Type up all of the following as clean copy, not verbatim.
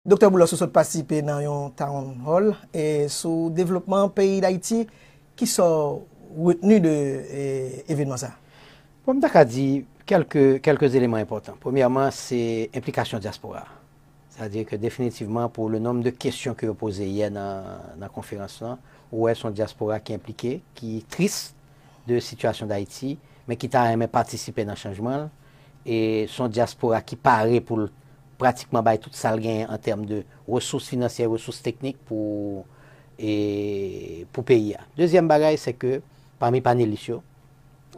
Docteur Boulos a participé dans un town hall et sur le développement pays d'Haïti qui sont retenus de l'événement ça. Bon, je dit quelques éléments importants. Premièrement, c'est l'implication diaspora. C'est-à-dire que définitivement, pour le nombre de questions que vous posez hier dans la conférence, où est son diaspora qui est impliqué, qui est triste de la situation d'Haïti, mais qui t'a aimé participer dans le changement, et son diaspora qui paraît pour pratiquement tout ça gain en termes de ressources financières, ressources techniques pour le pays. Deuxième bagaille, c'est que parmi les panélistes,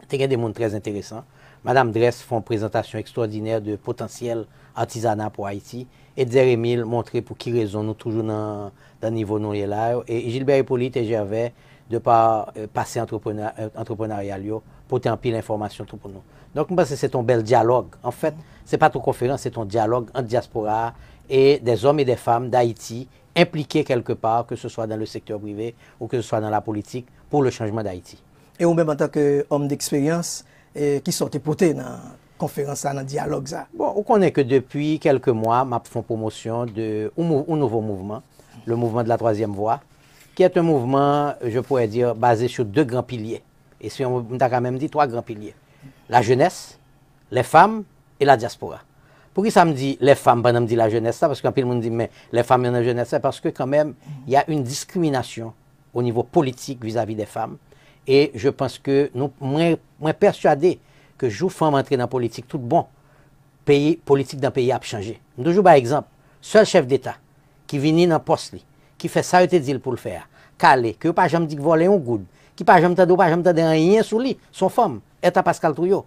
il y a des gens très intéressants. Madame Dress fait une présentation extraordinaire de potentiel artisanat pour Haïti. Et Zeremil montrer pour qui raison nous toujours dans le niveau nous là. Et Gilbert Hippolyte et Gervais de par passé entrepreneurial pour en pile l'information tout pour nous. Donc je pense que c'est un bel dialogue. En fait, ce n'est pas une conférence, c'est un dialogue entre diaspora et des hommes et des femmes d'Haïti impliqués quelque part, que ce soit dans le secteur privé ou que ce soit dans la politique, pour le changement d'Haïti. Et ou même en tant qu'homme d'expérience qui sortait porté dans la conférence, dans le dialogue ça. Bon, on connaît que depuis quelques mois, je fais promotion d'un nouveau mouvement, le mouvement de la troisième voie, qui est un mouvement, je pourrais dire, basé sur deux grands piliers. Et si on a quand même dit trois grands piliers. La jeunesse, les femmes et la diaspora. Pourquoi ça me dit les femmes, pendant me dit la jeunesse, ça? Parce qu'un peu le monde dit, mais les femmes et la jeunesse, c'est parce que quand même, il y a une discrimination au niveau politique vis-à-vis des femmes. Et je pense que nous, moi persuadé que je femme entrer dans la politique, tout bon, pays politique d'un pays a changé. Toujours par exemple, seul chef d'État qui vient dans le poste, qui fait ça, il te dit pour le faire, calé, que pas jamais dit que voler un good, qui pas jamais dit rien sur lui, son femme, est à Pascal Trouillot.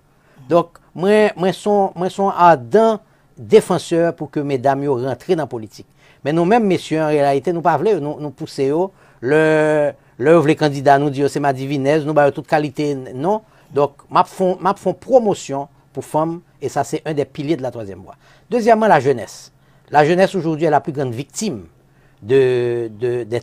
Donc, moi sont ardent défenseur pour que mesdames rentrent dans la politique. Mais nous-mêmes, messieurs, en réalité, nous ne pouvons pas nous pousser les candidats nous disent c'est ma divinesse, nous avons toute qualité, non. Donc, je fais promotion pour femmes, et ça, c'est un des piliers de la troisième voie. Deuxièmement, la jeunesse. La jeunesse, aujourd'hui, est la plus grande victime des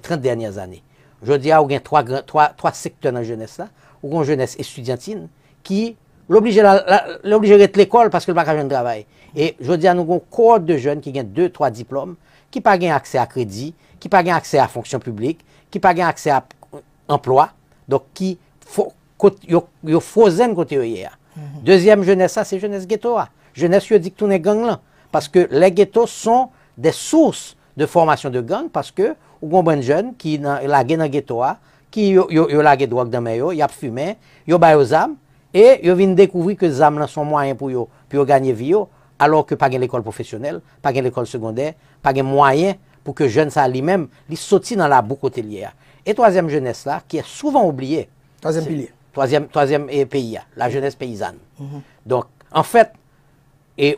30 dernières années. Je dis, il y a trois secteurs dans la jeunesse, là, ou une jeunesse estudiantine, qui l'oblige d'être l'école parce qu'elle n'a pas de travail. Et je dis, nous avons une cohorte de jeunes qui ont 2-3 diplômes, qui n'ont pas accès à crédit, qui n'ont pas accès à fonction publique, qui n'ont pas accès à emploi, donc qui sont frozen côté hier. Deuxième jeunesse, ça, c'est jeunesse ghetto. Jeunesse qui dit que tout est gang là. Parce que les ghettos sont des sources de formation de gang, parce que ou un bon jeune qui la dans ghetto, qui yo la drogue dans main, il a fumé, yo ba aux âmes, et yo vient découvrir que les âmes sont moyens pour gagner vie, alors que pas l'école professionnelle, pas l'école secondaire, pas moyen pour que jeune ça lui-même, il sorti dans la boue hôtelière. Et troisième jeunesse là, qui est souvent oubliée. Troisième pilier. Troisième pays, la jeunesse paysanne. Donc, en fait, et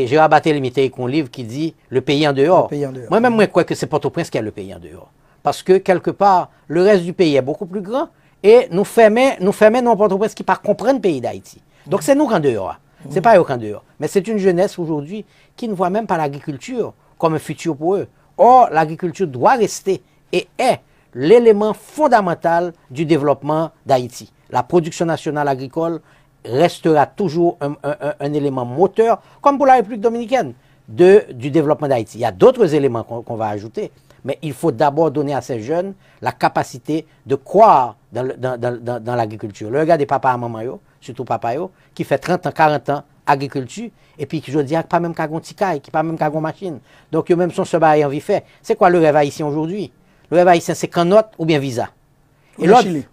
j'ai rabatté limité avec un livre qui dit le pays en dehors. Moi-même, je crois que c'est Port-au-Prince qui a le pays en dehors. Parce que, quelque part, le reste du pays est beaucoup plus grand et nous fermons non Port-au-Prince qui ne comprennent pas le pays d'Haïti. Donc, c'est nous qui en dehors. Ce n'est pas eux qui en dehors. Mais c'est une jeunesse aujourd'hui qui ne voit même pas l'agriculture comme un futur pour eux. Or, l'agriculture doit rester et est l'élément fondamental du développement d'Haïti. La production nationale agricole restera toujours un élément moteur, comme pour la République dominicaine, du développement d'Haïti. Il y a d'autres éléments qu'on va ajouter, mais il faut d'abord donner à ces jeunes la capacité de croire dans l'agriculture. Le regard des papas et maman, surtout papa, qui fait 30 ans, 40 ans agriculture, et puis qui je dis pas même qu'à gonticaille, qui pas même qu'à machine. Donc, même son se bat en vie fait. C'est quoi le rêve haïtien aujourd'hui? Le rêve haïtien, c'est canotte ou bien visa. Et l'autre, Chili.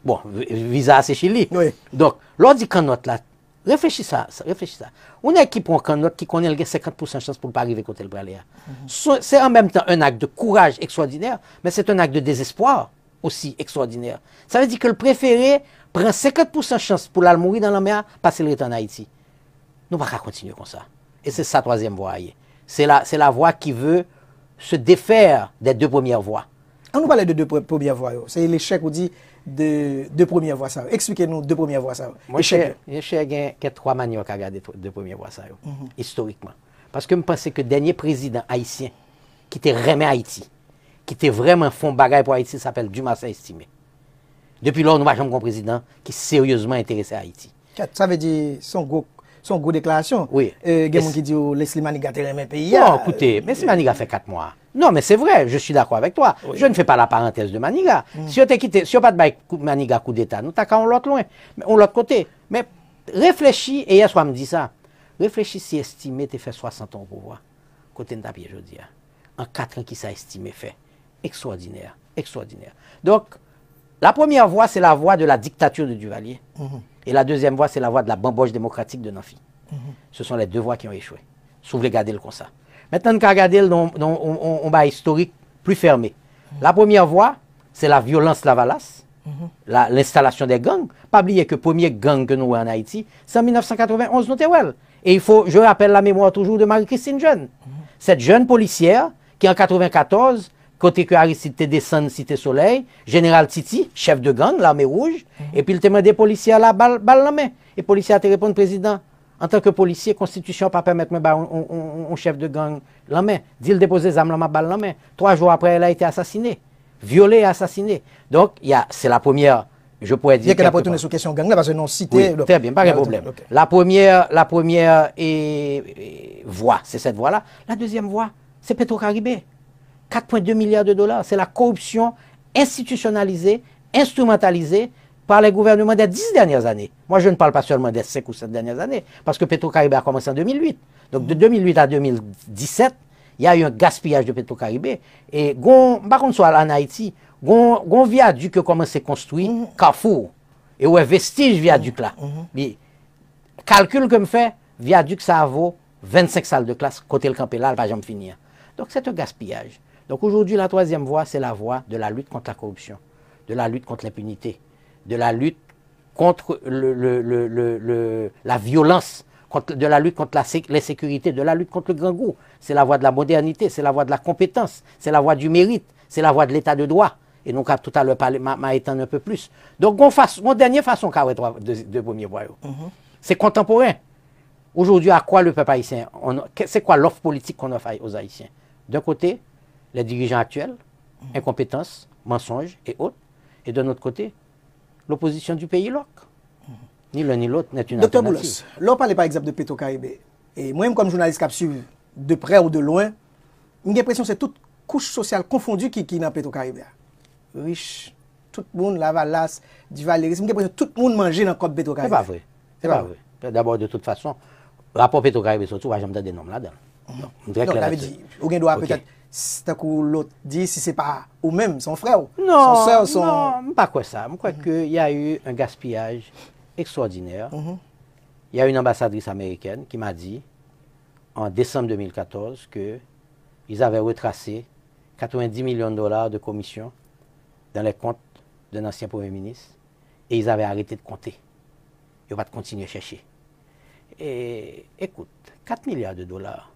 Bon, visa, c'est Chili. Oui. Donc, l'autre dit canotte là, réfléchis ça. On a qui prend canotte qui connaît le 50% de chance pour ne pas arriver côté le bras. C'est en même temps un acte de courage extraordinaire, mais c'est un acte de désespoir aussi extraordinaire. Ça veut dire que le préféré prend 50% de chance pour la mourir dans la mer, passer le temps en Haïti. Nous ne pouvons pas continuer comme ça. Et c'est sa troisième voie. C'est la voie qui veut se défaire des deux premières voies. On nous parle de deux premières voies. C'est l'échec, on dit, de deux premières voies. Expliquez-nous deux premières voies. Moi, j'ai trois manières à regarder deux premières voies, historiquement. Parce que je pense que le dernier président haïtien qui était remis Haïti, qui était vraiment fond bagaille pour Haïti, s'appelle Dumas Estimé. Depuis lors, nous n'avons jamais un président qui est sérieusement intéressé à Haïti. Ça veut dire son son gros déclaration. Oui. Quelqu'un qui dit Leslie Manigat est le pays. Non, écoutez, Leslie Manigat fait 4 mois. Non, mais c'est vrai, je suis d'accord avec toi. Oui. Je ne fais pas la parenthèse de Manigat. Si on t'a quitté, si on pas de Manigat coup d'État, nous t'as l'autre loin, on l'autre côté. Mais réfléchis, et hier soir me dit ça, réfléchis si estimé t'es fait 60 ans au pouvoir. Côté de ta pied, je dis. En 4 ans qui ça estimé fait. Extraordinaire, extraordinaire. Donc, la première voie, c'est la voie de la dictature de Duvalier. Et la deuxième voie, c'est la voie de la bamboche démocratique de Nanfi. Ce sont les deux voies qui ont échoué. Si vous voulez garder le comme ça. Maintenant, on va regarder on va historique plus fermé. La première voie, c'est la violence Lavalas, l'installation des gangs. Pas oublier que le premier gang que nous avons en Haïti, c'est en 1991, nous avons. Et il faut, je rappelle la mémoire toujours de Marie-Christine Jeune. Cette jeune policière qui, en 1994, côté que Aristide te descend Cité Soleil, Général Titi, chef de gang, l'armée rouge, et puis il te demande des policiers à la balle la main. Et les policiers te répondent, président, en tant que policier, constitution pas permettre un chef de gang la main. Dit le déposer les armes la balle la main. 3 jours après, elle a été assassinée, violée et assassinée. Donc, c'est la première, je pourrais dire. Il y a qu'elle a pas retourné sur question gang là, parce que non cité. Oui, très bien, pas de problème. Okay. La première voie, c'est cette voie-là. La deuxième voie, c'est Petro-Caribé. 4,2 milliards de dollars. C'est la corruption institutionnalisée, instrumentalisée par les gouvernements des 10 dernières années. Moi, je ne parle pas seulement des 5 ou 7 dernières années, parce que Petro-Caribé a commencé en 2008. Donc, de 2008 à 2017, il y a eu un gaspillage de Petro-Caribé. Et, par contre, soit en Haïti, un viaduc qui a commencé à construire, Carrefour, et où est vestige viaduc là. Calcul que me fait, viaduc, ça vaut 25 salles de classe, côté le campé là, elle ne va jamais finir. Donc, c'est un gaspillage. Donc aujourd'hui, la troisième voie, c'est la voie de la lutte contre la corruption, de la lutte contre l'impunité, de la lutte contre la violence, de la lutte contre l'insécurité, de la lutte contre le grand goût. C'est la voie de la modernité, c'est la voie de la compétence, c'est la voie du mérite, c'est la voie de l'état de droit. Et donc, tout à l'heure, m'a étendu un peu plus. Donc, mon dernière façon qu'a de premier voie, c'est contemporain. Aujourd'hui, à quoi le peuple haïtien, c'est quoi l'offre politique qu'on offre aux Haïtiens? D'un côté, les dirigeants actuels, incompétence, mensonges et autres. Et de notre côté, l'opposition du pays loc. Ni l'un ni l'autre n'est une Docteur alternative. Boulos, là on parlait par exemple de Petro-Caribé. Et moi-même comme journaliste qui suivi de près ou de loin, j'ai l'impression que c'est toute couche sociale confondue qui est dans Petro-Caribé. Riche, tout le monde, Lavalas, Duvalier, j'ai l'impression que tout le monde mange dans le code Petro-Caribé. C'est pas vrai. C'est pas vrai. D'abord, de toute façon, le rapport Petro-Caribé surtout, on va jamais des noms là-dedans. Non, ça veut dire, ou bien doit peut-être, c'est que l'autre dit si c'est pas ou même son frère, non, son soeur, son... Non, pas quoi ça. Je crois qu'il y a eu un gaspillage extraordinaire. Il y a une ambassadrice américaine qui m'a dit, en décembre 2014, qu'ils avaient retracé 90 millions de dollars de commission dans les comptes d'un ancien Premier ministre et ils avaient arrêté de compter. Ils vont continuer à chercher. Et écoute, 4 milliards de dollars,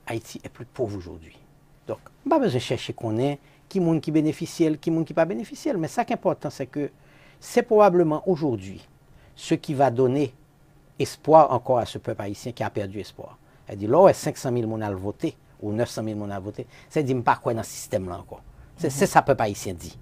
Haïti est plus pauvre aujourd'hui. Donc, pas besoin de chercher qu'on est, qui monde qui bénéficie, qui monde qui pas bénéficie. Mais ça qui est important, c'est que c'est probablement aujourd'hui ce qui va donner espoir encore à ce peuple haïtien qui a perdu espoir. Elle dit, là, 500 000 personnes ont voté, ou 900 000 personnes ont voté, ça dit pas quoi dans ce système-là encore. C'est ça que le peuple haïtien dit.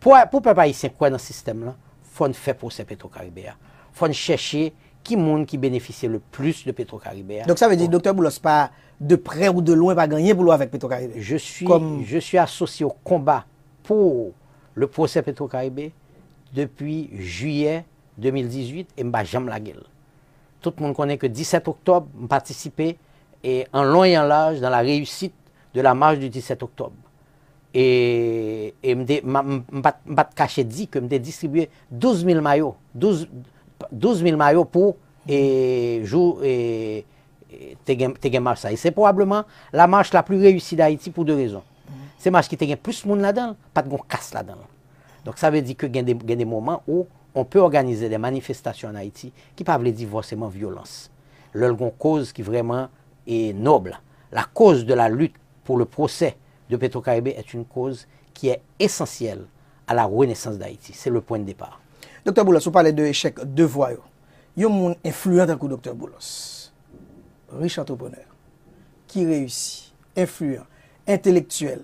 Pour le peuple haïtien, quoi dans ce système-là, il faut faire pour ces Petro-Caribé. Il faut chercher qui monde qui bénéficie le plus de Petro-Caribé. Donc ça veut dire, docteur Boulos, pas de près ou de loin, pas gagner boulot avec Petro-Caribé. Je suis associé au combat pour le procès Petro-Caribé depuis juillet 2018 et je ne jamais la gueule. Tout le monde connaît que 17 octobre, je participé en long et en large dans la réussite de la marche du 17 octobre. Et je ne vais pas cacher dit que je distribué 12 000 maillots. 12 000 maillots pour jour et marche ça. Et c'est probablement la marche la plus réussie d'Haïti pour 2 raisons. C'est marche qui te plus de monde là-dedans, pas de casse là-dedans. Donc ça veut dire qu'il y a des moments où on peut organiser des manifestations en Haïti qui ne peuvent pas dire forcément violence. Leur cause qui vraiment est noble. La cause de la lutte pour le procès de Petro-Caribé est une cause qui est essentielle à la renaissance d'Haïti. C'est le point de départ. Docteur Boulos, vous parlez de échec de voix. Il y a un monde influent dans le docteur Boulos. Riche entrepreneur, qui réussit, influent, intellectuel.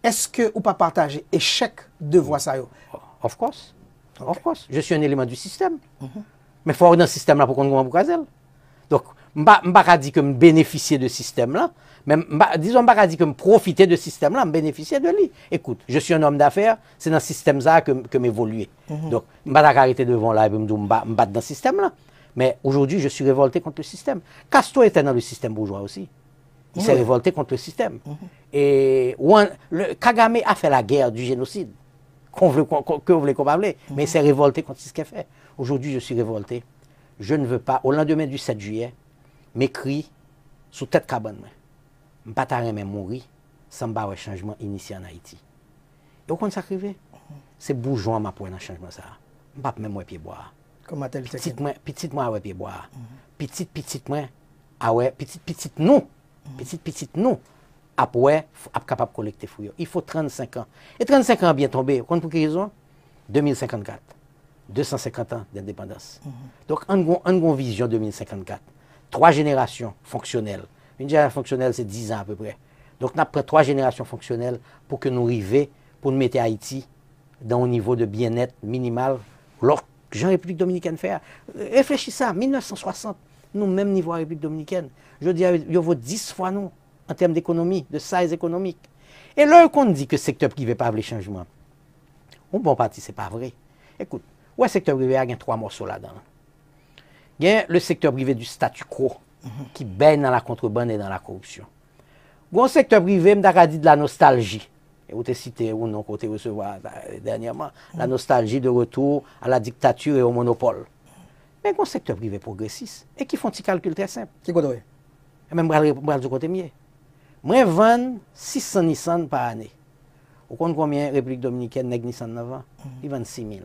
Est-ce que vous ne pas partager échec de voix ça? Of course. Okay. Of course. Je suis un élément du système. Mais il faut avoir dans le système là pour qu'on nous craser. Donc, je ne vais pas dire que je bénéficie de ce système là, mais disons, je ne vais pas dire que je profite de ce système là, je bénéficie de lui. Écoute, je suis un homme d'affaires, c'est dans ce système là que je m'évolue. Donc, je ne vais pas arrêter devant là et me battre dans ce système là. Mais aujourd'hui, je suis révolté contre le système. Castro était dans le système bourgeois aussi. Il s'est révolté contre le système. Et Kagame a fait la guerre du génocide, que vous voulez qu'on parle, mais il s'est révolté contre ce qu'il a fait. Aujourd'hui, je suis révolté. Je ne veux pas, au lendemain du 7 juillet, m'écrire sous tête cabane. Je ne vais pas mourir sans un changement initié en Haïti. Et au compte ça arrive, c'est bourgeois qui pour un changement ça. Je ne vais pas même pied boire. Comme a-t-elle Petit moi ouais pied boire. Petit moi ah ouais petit nous. Petit nous. Après capable de collecter fouille. Il faut 35 ans. Et 35 ans bien tombé. Pour quelle raison? 2054. 250 ans d'indépendance. Donc, on a une vision 2054. 3 générations fonctionnelles. Une génération fonctionnelle, c'est 10 ans à peu près. Donc, on a pris 3 générations fonctionnelles pour que nous arrivions, pour nous mettre Haïti dans un niveau de bien-être minimal. Alors, Jean République dominicaine fait. Réfléchissez à 1960, nous, même niveau à République dominicaine. Je dis, il y a 10 fois nous, en termes d'économie, de size économique. Et là, qu'on dit que le secteur privé pas les changements. Au bon parti, ce n'est pas vrai. Écoute, le secteur privé a 3 morceaux là-dedans. Il y a le secteur privé du statu quo, qui baigne dans la contrebande et dans la corruption. Le secteur privé, je dit de la nostalgie. Et vous avez cité ou non, côté recevoir dernièrement, la nostalgie de retour à la dictature et au monopole. Mais le secteur privé progressiste, et qui font un petit calcul très simple. Qui côté? Et même du côté mieux. Moi, je vends 600 Nissan par année. Vous comptez combien République dominicaine n'a Nissan 9 ans? Ils vendent 6 000.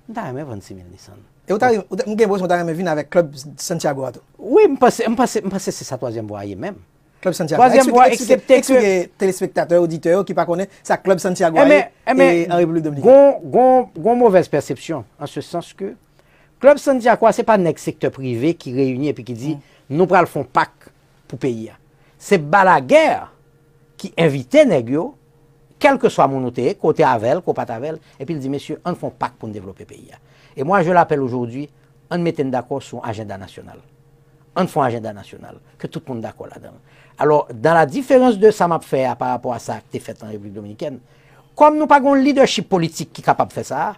Je n'ai 26 000 Nissan. Et vous avez l'impression que vous avez avec Club Santiago? Oui, je pense que c'est sa troisième voie même. Club Santiago. Troisième voie, excepté que... les téléspectateurs, auditeurs qui ne connaissent ça, Club Santiago et en République dominicaine. Gon mauvaise perception, en ce sens que Club Santiago, ce n'est pas un secteur privé qui réunit et puis qui dit nous prenons le PAC pour payer. C'est Balaguer qui invitait Negio, quel que soit mon côté, côté Avel, côté Patavel, et puis il dit messieurs, on fait un PAC pour développer le pays. Et moi, je l'appelle aujourd'hui, on met d'accord sur un agenda national. On fait un agenda national, que tout le monde est d'accord là-dedans. Alors, dans la différence de ça m'a fait par rapport à ça qui est fait en République dominicaine, comme nous n'avons pas un leadership politique qui est capable de faire ça,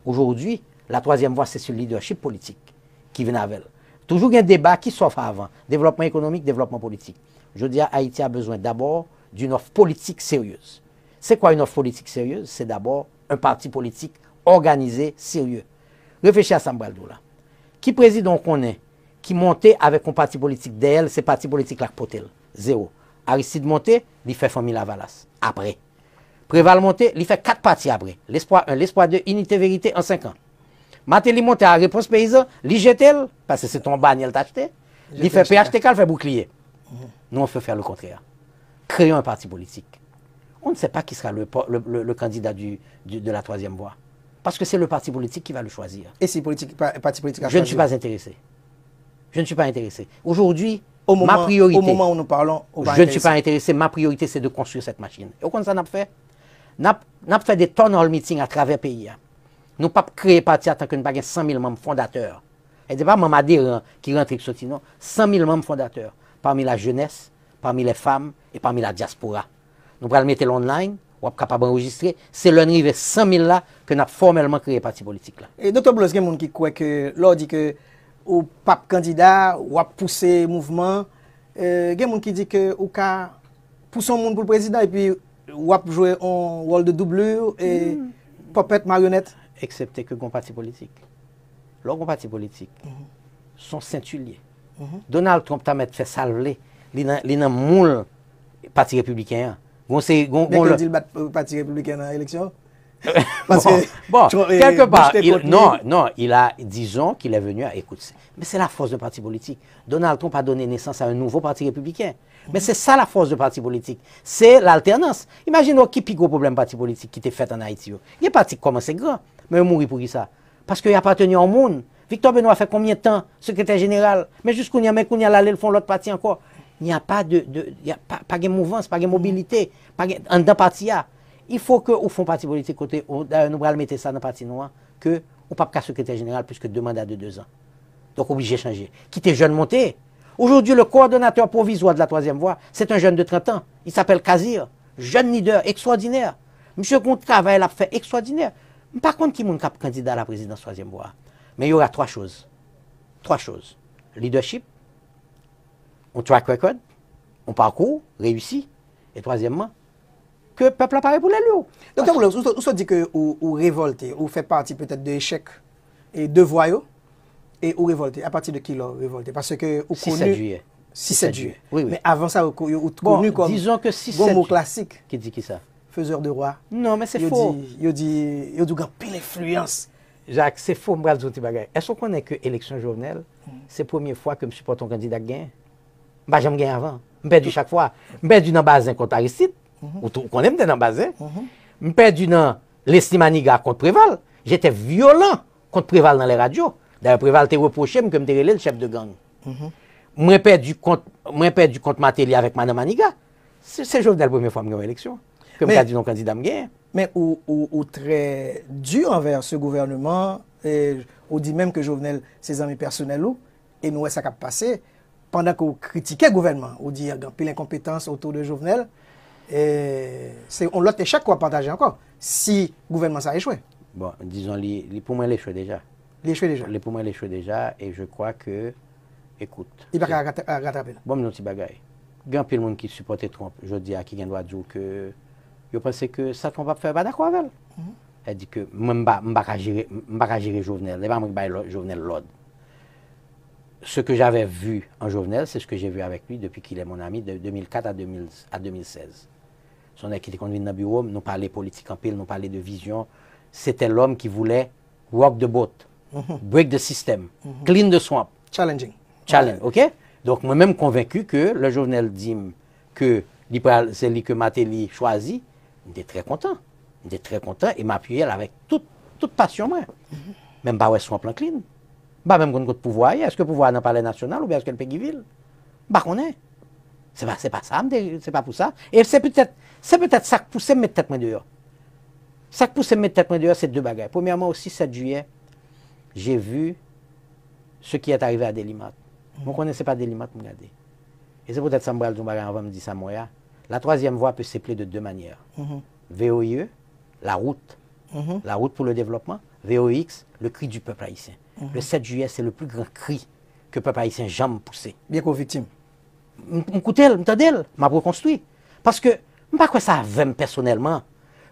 aujourd'hui, la troisième voie, c'est ce leadership politique qui vient avec. Toujours un débat qui s'offre avant. Développement économique, développement politique. Je dis à Haïti a besoin d'abord d'une offre politique sérieuse. C'est quoi une offre politique sérieuse? C'est d'abord un parti politique organisé, sérieux. Réfléchissez à Sambraldo là. Qui président qu'on est, qui montait avec un parti politique d'elle, c'est parti politique là potel. 0. Aristide Monté, il fait famille Lavalas. Après. Préval Monté, il fait 4 partis après. L'espoir 1, l'espoir 2, unité vérité en 5 ans. Matéli Monté à réponse paysan, l'IGTL, parce que c'est ton bagnole t'acheté. Il fait PHTK, il fait bouclier. Nous, on fait faire le contraire. Créons un parti politique. On ne sait pas qui sera le candidat de la troisième voie. Parce que c'est le parti politique qui va le choisir. Et si parti politique a Je ne suis pas intéressé. Je ne suis pas intéressé. Aujourd'hui, au moment où nous parlons, je ne suis pas intéressé. Ma priorité, c'est de construire cette machine. Et au contraire, ça n'a fait. N'a fait des town hall meetings à travers le pays. Nous n'avons pas créé parti en tant que nous n'avons pas 100 000 membres fondateurs. Et ce n'est pas membres adhérents qui rentrent avec ce non. 100 000 membres fondateurs. Parmi la jeunesse, parmi les femmes et parmi la diaspora. Nous allons le mettre online, on est capable d'enregistrer. C'est le niveau 100 000 là que nous avons formellement créé le parti politique là. Et Dr. Bloss, il y a des gens qui croient que l'on dit que ou pas candidat, ou a poussé mouvement, il y a des gens qui disent que ou ka pousser un monde pour le président et puis ou a jouer un rôle de doublure et puppet marionnette. Excepté que un parti politique. Leur parti politique sont sintuliers. Donald Trump t'a fait salver, il a moule parti républicain. Mais qu'il dit le parti républicain dans l'élection? Parce quelque part, disons qu'il est venu à écouter. Mais c'est la force d'un parti politique. Donald Trump a donné naissance à un nouveau parti républicain. Mais c'est ça la force du parti politique. C'est l'alternance. Imaginez qui plus gros problème parti politique qui était fait en Haïti. Il y a un parti qui commence grand, mais il mourit pour qui ça? Parce qu'il appartenait au monde. Victor Benoît a fait combien de temps secrétaire général? Mais jusqu'où il y a allé le font l'autre parti encore. Il n'y a pas pas de mouvance, pas de mobilité, pas de parti. Il faut que au fond parti politique côté nous allons mettre ça dans le parti noir que on pas secrétaire général plus que 2 mandats de 2 ans. Donc, obligé de changer. Quitter jeune monté. Aujourd'hui, le coordonnateur provisoire de la troisième voie, c'est un jeune de 30 ans. Il s'appelle Kazir. Jeune leader, extraordinaire. Monsieur Comte travail l'a fait extraordinaire. Par contre, qui est candidat à la présidence troisième voie? Mais il y aura trois choses. Trois choses. Leadership, on track record, on parcours, réussi. Et troisièmement, que le peuple apparaît pour l'élu. Docteur Boulos, vous se dit que vous révoltez, vous faites partie peut-être de l'échec et de voyous, et vous révoltez. À partir de qui là révolté? Parce que vous 6-7 juillet. 6-7 juillet. Oui, oui. Mais avant ça, vous Bon, connu comme disons que 6-7 mot classique, Qui dit qui ça? faiseur de roi. Non, mais c'est faux. Il dit pile influence. Jacques, c'est faux, m'bral zouti bagay. Est-ce qu'on connaît que élection Jovenel, c'est la première fois que je supporte un candidat gagne? Bah, j'aime gagner avant. Je perdu chaque fois. Je perdu dans Bazin contre Aristide. Vous connaissez dans Bazin. Je perdu dans l'Estimaniga contre Préval. J'étais violent contre Préval dans les radios. D'ailleurs, Préval t'a reproché que je me le chef de gang. Moi, perdu contre Matéli avec Madame Maniga. C'est Jovenel la première fois que je gagne l'élection. Comme je dis non candidat me gagne. Mais ou très dur envers ce gouvernement, et on dit même que Jovenel, ses amis personnels, et nous, ça a passé, pendant qu'on critiquait le gouvernement, on dit qu'il y a pile d'incompétence autour de Jovenel, et on l'autre échec qu'on va partager encore, si le gouvernement ça a échoué. Bon, disons, pour moi, il échoué déjà. Il échoué déjà. Pour moi, il échoué déjà, et je crois que, écoute. Il va rattraper. Bon, mon petit bagay. Il y a un peu de monde qui supporte Trump, je dis à qui doit dire que. Je pense que ça ne va pas faire pas d'accord avec elle. Elle dit que je ne vais pas gérer Jovenel. Je ne vais pas gérer Jovenel l'ordre. Ce que j'avais vu en Jovenel, c'est ce que j'ai vu avec lui depuis qu'il est mon ami de 2004 à 2016. Son équipe était conduit dans le bureau, nous parlait politique en pile, nous parlait de vision. C'était l'homme qui voulait rock the boat, break the system, clean the swamp. Challenging. Challenge, ok? Donc, moi-même convaincu que le Jovenel dit que c'est lui que Matéli choisit. J'étais très content. J'étais très content et m'appuyais avec toute passion. Moi. Même pas ouais, son plan clean. Pas même contre le pouvoir. Est-ce que le pouvoir est dans le palais national ou bien est-ce que le pays ville? Bah, on est. C'est pas ça, c'est pas pour ça. Et c'est peut-être ça qui poussait me mettre tête dehors. Ça qui poussait me mettre tête dehors, c'est deux bagages. Premièrement, aussi, 7 juillet, j'ai vu ce qui est arrivé à Delimat. Moi, je ne connaissais pas Delimat, je regardais. Et c'est peut-être ça me avant me dire ça, moi. La troisième voie peut s'appeler de deux manières. VOIE, la route pour le développement. VOX, le cri du peuple haïtien. Le 7 juillet, c'est le plus grand cri que le peuple haïtien jamais poussé. Bien qu'aux victimes. M'entendez, m'a reconstruit. Parce que, je ne sais pas quoi ça avait personnellement.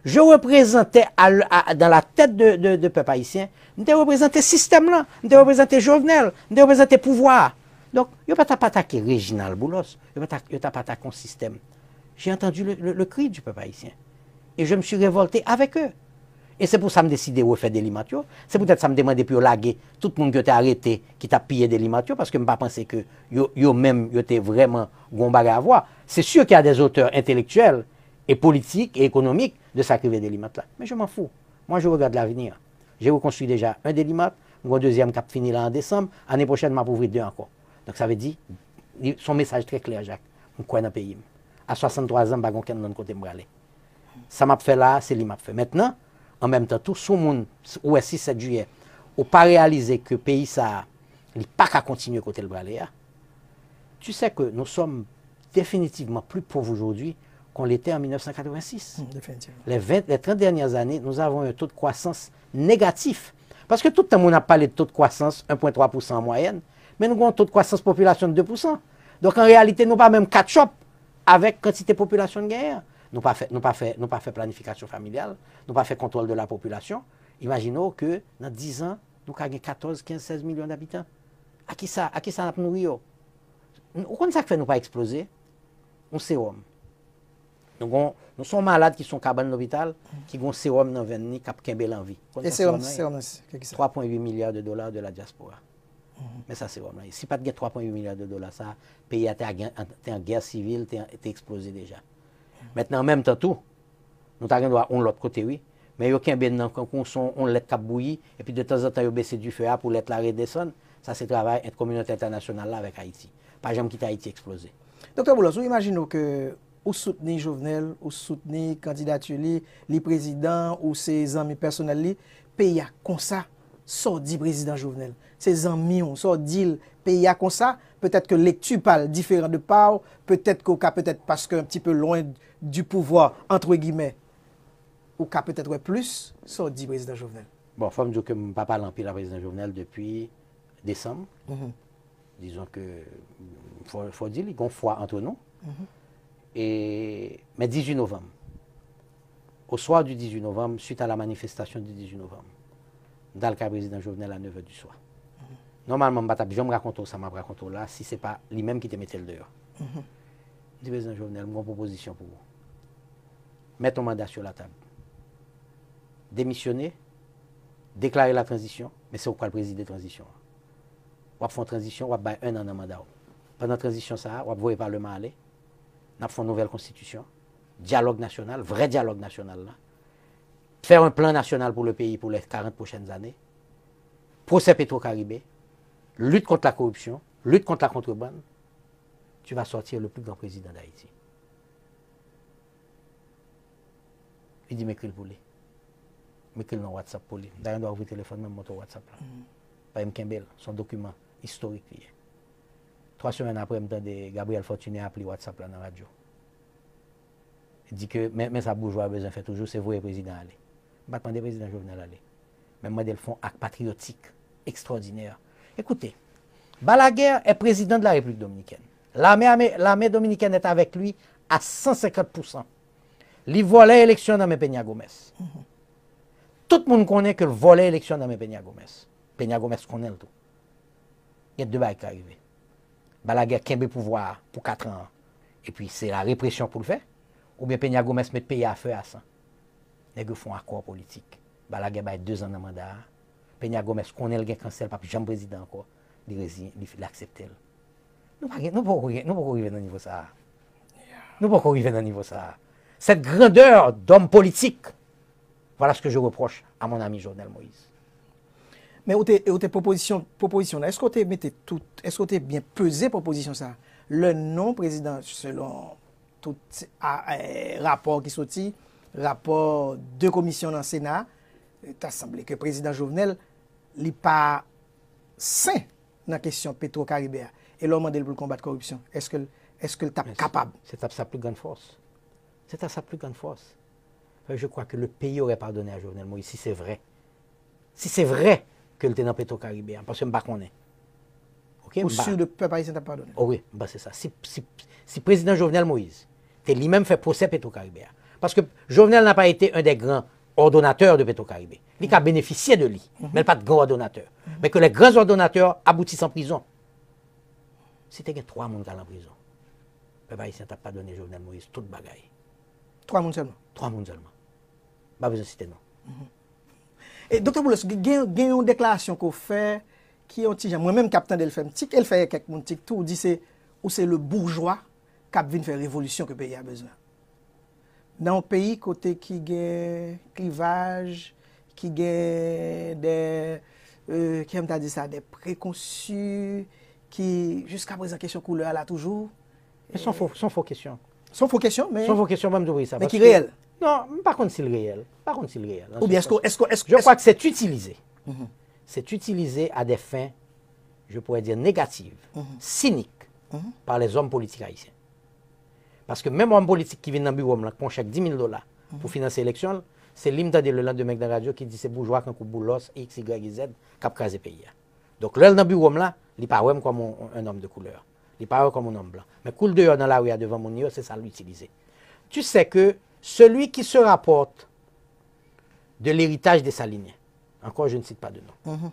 Je représentais dans la tête de peuple haïtien, je représentais ce système-là, je représentais Jovenel, je représentais pouvoir. Donc, il n'y a pas attaqué Réginal Boulos, il n'y a pas attaqué un système. J'ai entendu le cri du peuple haïtien. Et je me suis révolté avec eux. Et c'est pour ça que je me décidé de refaire des limatures. C'est peut-être ça que je me demandais pour laguer tout le monde qui a arrêté, qui t'a pillé des limatures, parce que je ne pensais pas que yo-même étaient vraiment gombagé à voir. C'est sûr qu'il y a des auteurs intellectuels et politiques et économiques de sacrifier des limates là. Mais je m'en fous. Moi, je regarde l'avenir. J'ai reconstruit déjà un des limates, un deuxième qui a fini là en décembre. L'année prochaine, je vais ouvrir 2 encore. Donc ça veut dire, son message très clair, Jacques. Je crois dans le pays. À 63 ans, je ne vais pas de côté me aller. Ça m'a fait là, c'est lui m'a fait. Maintenant, en même temps, tout ce monde, ou 6-7 juillet, n'a pas réalisé que le pays, ça n'a pas qu'à continuer côté le bralé. Tu sais que nous sommes définitivement plus pauvres aujourd'hui qu'on l'était en 1986. Définitivement. Les 30 dernières années, nous avons un taux de croissance négatif. Parce que tout le temps, on a parlé de taux de croissance 1,3% en moyenne, mais nous avons un taux de croissance population de 2%. Donc en réalité, nous n'avons pas même catch-up avec quantité de population de guerre. Nous n'avons pas fait planification familiale, nous n'avons pas fait contrôle de la population. Imaginons que dans 10 ans, nous avons 14, 15, 16 millions d'habitants. À qui ça nous nourrit? Pourquoi ça fait nous pas exploser? On sérum. Nous sommes malades qui sont cabane à l'hôpital, qui ont sérum dans le ventre, qui ont kembé l'envie. Et sérum, c'est 3,8 milliards de dollars de la diaspora. Mais ça, c'est vraiment. Si pas de 3,8 milliards de dollars, ça, le pays était en guerre civile, était explosé déjà. Maintenant, en même temps, tout, nous avons l'autre côté, oui. Mais il y a aucun bien quand on laisse cap bouillir, et puis de temps en temps, il baisse du feu pour laisser la redescendre. Ça, c'est le travail de la communauté internationale là avec Haïti. Pas jamais quitter Haïti exploser. Docteur Boulos, vous imaginez que vous soutenez Jovenel, vous soutenez candidature, les présidents ou ses amis personnels, pays comme ça, ça dit président Jovenel. Ses amis, ça dit le pays a comme ça. Peut-être que lecture parle différent de part, peut-être qu'au cas, peut-être parce qu'un petit peu loin du pouvoir, entre guillemets, ou cas peut-être plus, ça dit président Jovenel. Bon, il faut me dire que je ne pas parler en pile à président Jovenel depuis décembre. Disons que, faut dire, il y a une foi entre nous. Mais 18 novembre, au soir du 18 novembre, suite à la manifestation du 18 novembre, dans le cas président Jovenel à 9h du soir. Normalement, je me raconte ça, je raconte là, si ce n'est pas lui-même qui te mettait le dehors. Je dis, président Jovenel, j'ai une proposition pour vous. Mettez ton mandat sur la table. Démissionner, déclarer la transition, mais c'est pourquoi le président de la transition. On va faire une transition, on va faire 1 an dans le mandat. Pendant la transition, ça, on va voir le Parlement aller. On va faire une nouvelle constitution, dialogue national, vrai dialogue national. Là. Faire un plan national pour le pays pour les 40 prochaines années. Procès Petro-Caribé, lutte contre la corruption, lutte contre la contrebande. Tu vas sortir le plus grand président d'Haïti. Il dit, mais qu'il voulait. Mais qu'il n'a WhatsApp pour lui. D'ailleurs, on doit ouvrir le téléphone, même mon WhatsApp. Par M. son document historique. 3 semaines après, Gabriel Fortuné a appelé WhatsApp là dans la radio. Il dit que, mais ça bourgeois a besoin de faire toujours, c'est vous le président aller. Je ne vais pas demander le président Jovenel aller. Mais moi, ils font acte patriotique extraordinaire. Écoutez, Balaguer est président de la République dominicaine. L'armée dominicaine est avec lui à 150%. Il volait l'élection dans Peña Gómez. Tout le monde connaît que le volet l'élection dans Peña Gómez. Peña Gómez connaît le tout. Il y a 2 bails qui arrivent. Balaguer qui a le pouvoir pour 4 ans. Et puis c'est la répression pour le faire. Ou bien Peña Gómez met le pays à feu à ça. Les gens font un accord politique. Balaguer a 2 ans de mandat. Peña Gómez connaît le cancel, pas jamais président encore. Il accepte. Nous ne pouvons pas arriver dans le niveau ça. Nous ne pouvons pas arriver dans le niveau ça. Cette grandeur d'homme politique, voilà ce que je reproche à mon ami Jovenel Moïse. Mais où tes propositions là, est-ce que tu bien pesé proposition ça? Le non-président, selon tout rapport qui sorti, rapport de commission dans le Sénat, il t'a semblé que le président Jovenel n'est pas sain dans la question Petro-Caribéa. Et l'homme demandé pour combattre la corruption. Est-ce que tu es capable? C'est à sa plus grande force. C'est à sa plus grande force. Je crois que le pays aurait pardonné à Jovenel Moïse, si c'est vrai. Si c'est vrai que le était dans Petro-Caribéen, parce que je ne sais pas qu'on est. Okay? Ou sûr de peuple haïtien t'a pardonné? Oh oui, bah c'est ça. Si président Jovenel Moïse, lui-même fait procès Petro-Caribéen, parce que Jovenel n'a pas été un des grands ordonnateurs de Petro-Caribé. Il a bénéficié de lui, mais il n'est pas de grand ordonnateur. Mais que les grands ordonnateurs aboutissent en prison. Si tu as 3 personnes qui sont en prison, le peuple haïtien t'a pardonné Jovenel Moïse, toute bagaille. 3 personnes seulement? 3 personnes seulement. Pas besoin de citer non. Et docteur Boulos, il y a une déclaration qu'on fait qui est anti moi-même capitaine elle fait quelques monde tout dit c'est le bourgeois qui vient faire révolution que le pays a besoin. Dans un pays côté qui a clivage, qui a des qui aime dit ça des préconçus qui jusqu'à présent question couleur là toujours Mais sans faux questions. Sans faux questions mais sans faux questions même de ça. Mais qui réel. Non, par contre c'est le réel. Ou bien je crois que c'est utilisé. C'est utilisé à des fins, je pourrais dire, négatives, cyniques, par les hommes politiques haïtiens. Parce que même un homme politique qui vient dans le bureau, qui prend chèque $10,000 pour financer l'élection, c'est l'imtade le lendemain de la radio qui dit c'est bourgeois qui ont boulos, X, Y, Z, qui a crasé le pays. Donc, là, dans le bureau, là, il n'est pas comme un homme de couleur. Il n'est pas comme un homme blanc. Mais coule dehors dans la rue devant mon niveau, c'est ça l'utiliser. Tu sais que celui qui se rapporte de l'héritage des Saliniens, encore je ne cite pas de nom,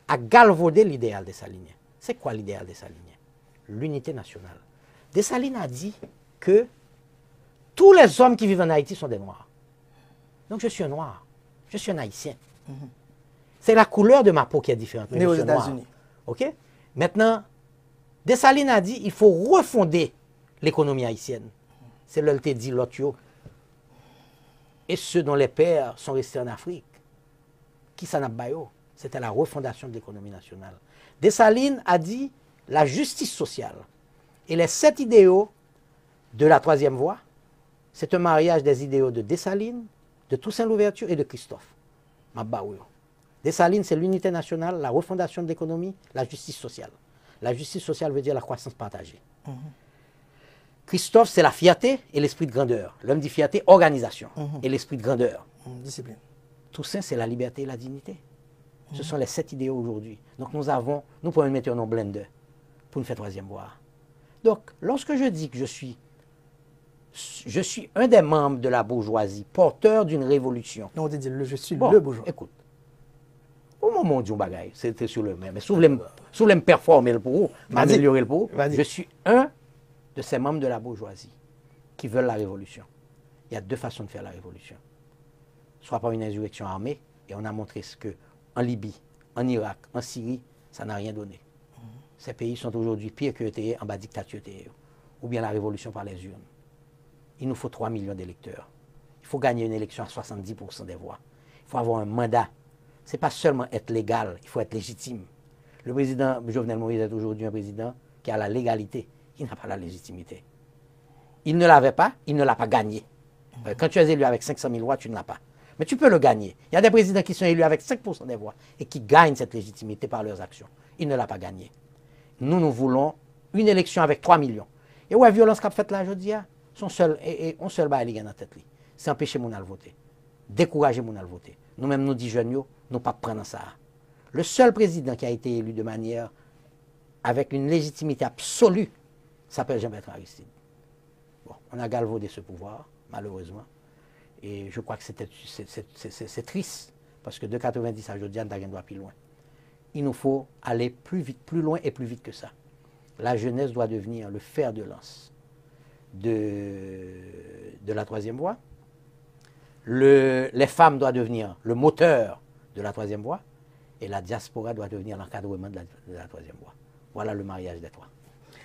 a galvaudé l'idéal des Saliniens. C'est quoi l'idéal des Saliniens? L'unité nationale. Dessalines a dit que tous les hommes qui vivent en Haïti sont des Noirs. Donc je suis un Noir, je suis un Haïtien. C'est la couleur de ma peau qui est différente. Mais aux États-Unis. OK? Maintenant, Dessalines a dit qu'il faut refonder l'économie haïtienne. C'est là qu'il dit l'autre. Et ceux dont les pères sont restés en Afrique. Qui s'en a baillé? C'était la refondation de l'économie nationale. Dessalines a dit la justice sociale. Et les 7 idéaux de la 3e voie, c'est un mariage des idéaux de Dessalines, de Toussaint Louverture et de Christophe. Dessalines, c'est l'unité nationale, la refondation de l'économie, la justice sociale. La justice sociale veut dire la croissance partagée. Christophe, c'est la fierté et l'esprit de grandeur. L'homme dit fierté, organisation et l'esprit de grandeur. Discipline. Toussaint, c'est la liberté et la dignité. Ce sont les 7 idéaux aujourd'hui. Donc nous pouvons mettre un nom blender pour nous faire troisième voie. Donc, lorsque je dis que je suis un des membres de la bourgeoisie, porteur d'une révolution. Non, on dit je suis Bon, le bourgeois. Écoute, au moment où on dit bagaille, c'était sur le même. Mais si vous voulez me performer le pour vous, m'améliorer le pour vous, je suis un de ces membres de la bourgeoisie qui veulent la révolution. Il y a 2 façons de faire la révolution. Soit par une insurrection armée, et on a montré ce que en Libye, en Irak, en Syrie, ça n'a rien donné. Ces pays sont aujourd'hui pires que étaient en bas dictature, ou bien la révolution par les urnes. Il nous faut 3 millions d'électeurs. Il faut gagner une élection à 70% des voix. Il faut avoir un mandat. Ce n'est pas seulement être légal, il faut être légitime. Le président Jovenel Moïse est aujourd'hui un président qui a la légalité, qui n'a pas la légitimité. Il ne l'avait pas, il ne l'a pas gagné. Quand tu es élu avec 500 000 voix, tu ne l'as pas. Mais tu peux le gagner. Il y a des présidents qui sont élus avec 5% des voix et qui gagnent cette légitimité par leurs actions. Il ne l'a pas gagné. Nous voulons une élection avec 3 millions. Et ouais, violence qu'a fait là, je dis, on seul va aller dans la tête. C'est empêcher mon à voter. Décourager mon à voter. Nous-mêmes, nous disons jeunes, nous pas prendre ça. Le seul président qui a été élu de manière avec une légitimité absolue s'appelle Jean-Bertrand Aristide. Bon, on a galvaudé ce pouvoir, malheureusement. Et je crois que c'est triste, parce que de 90 à aujourd'hui, on doit plus loin. Il nous faut aller plus vite, plus loin et plus vite que ça. La jeunesse doit devenir le fer de lance de la troisième voie. Les femmes doivent devenir le moteur de la troisième voie. Et la diaspora doit devenir l'encadrement de la troisième voie. Voilà le mariage des 3.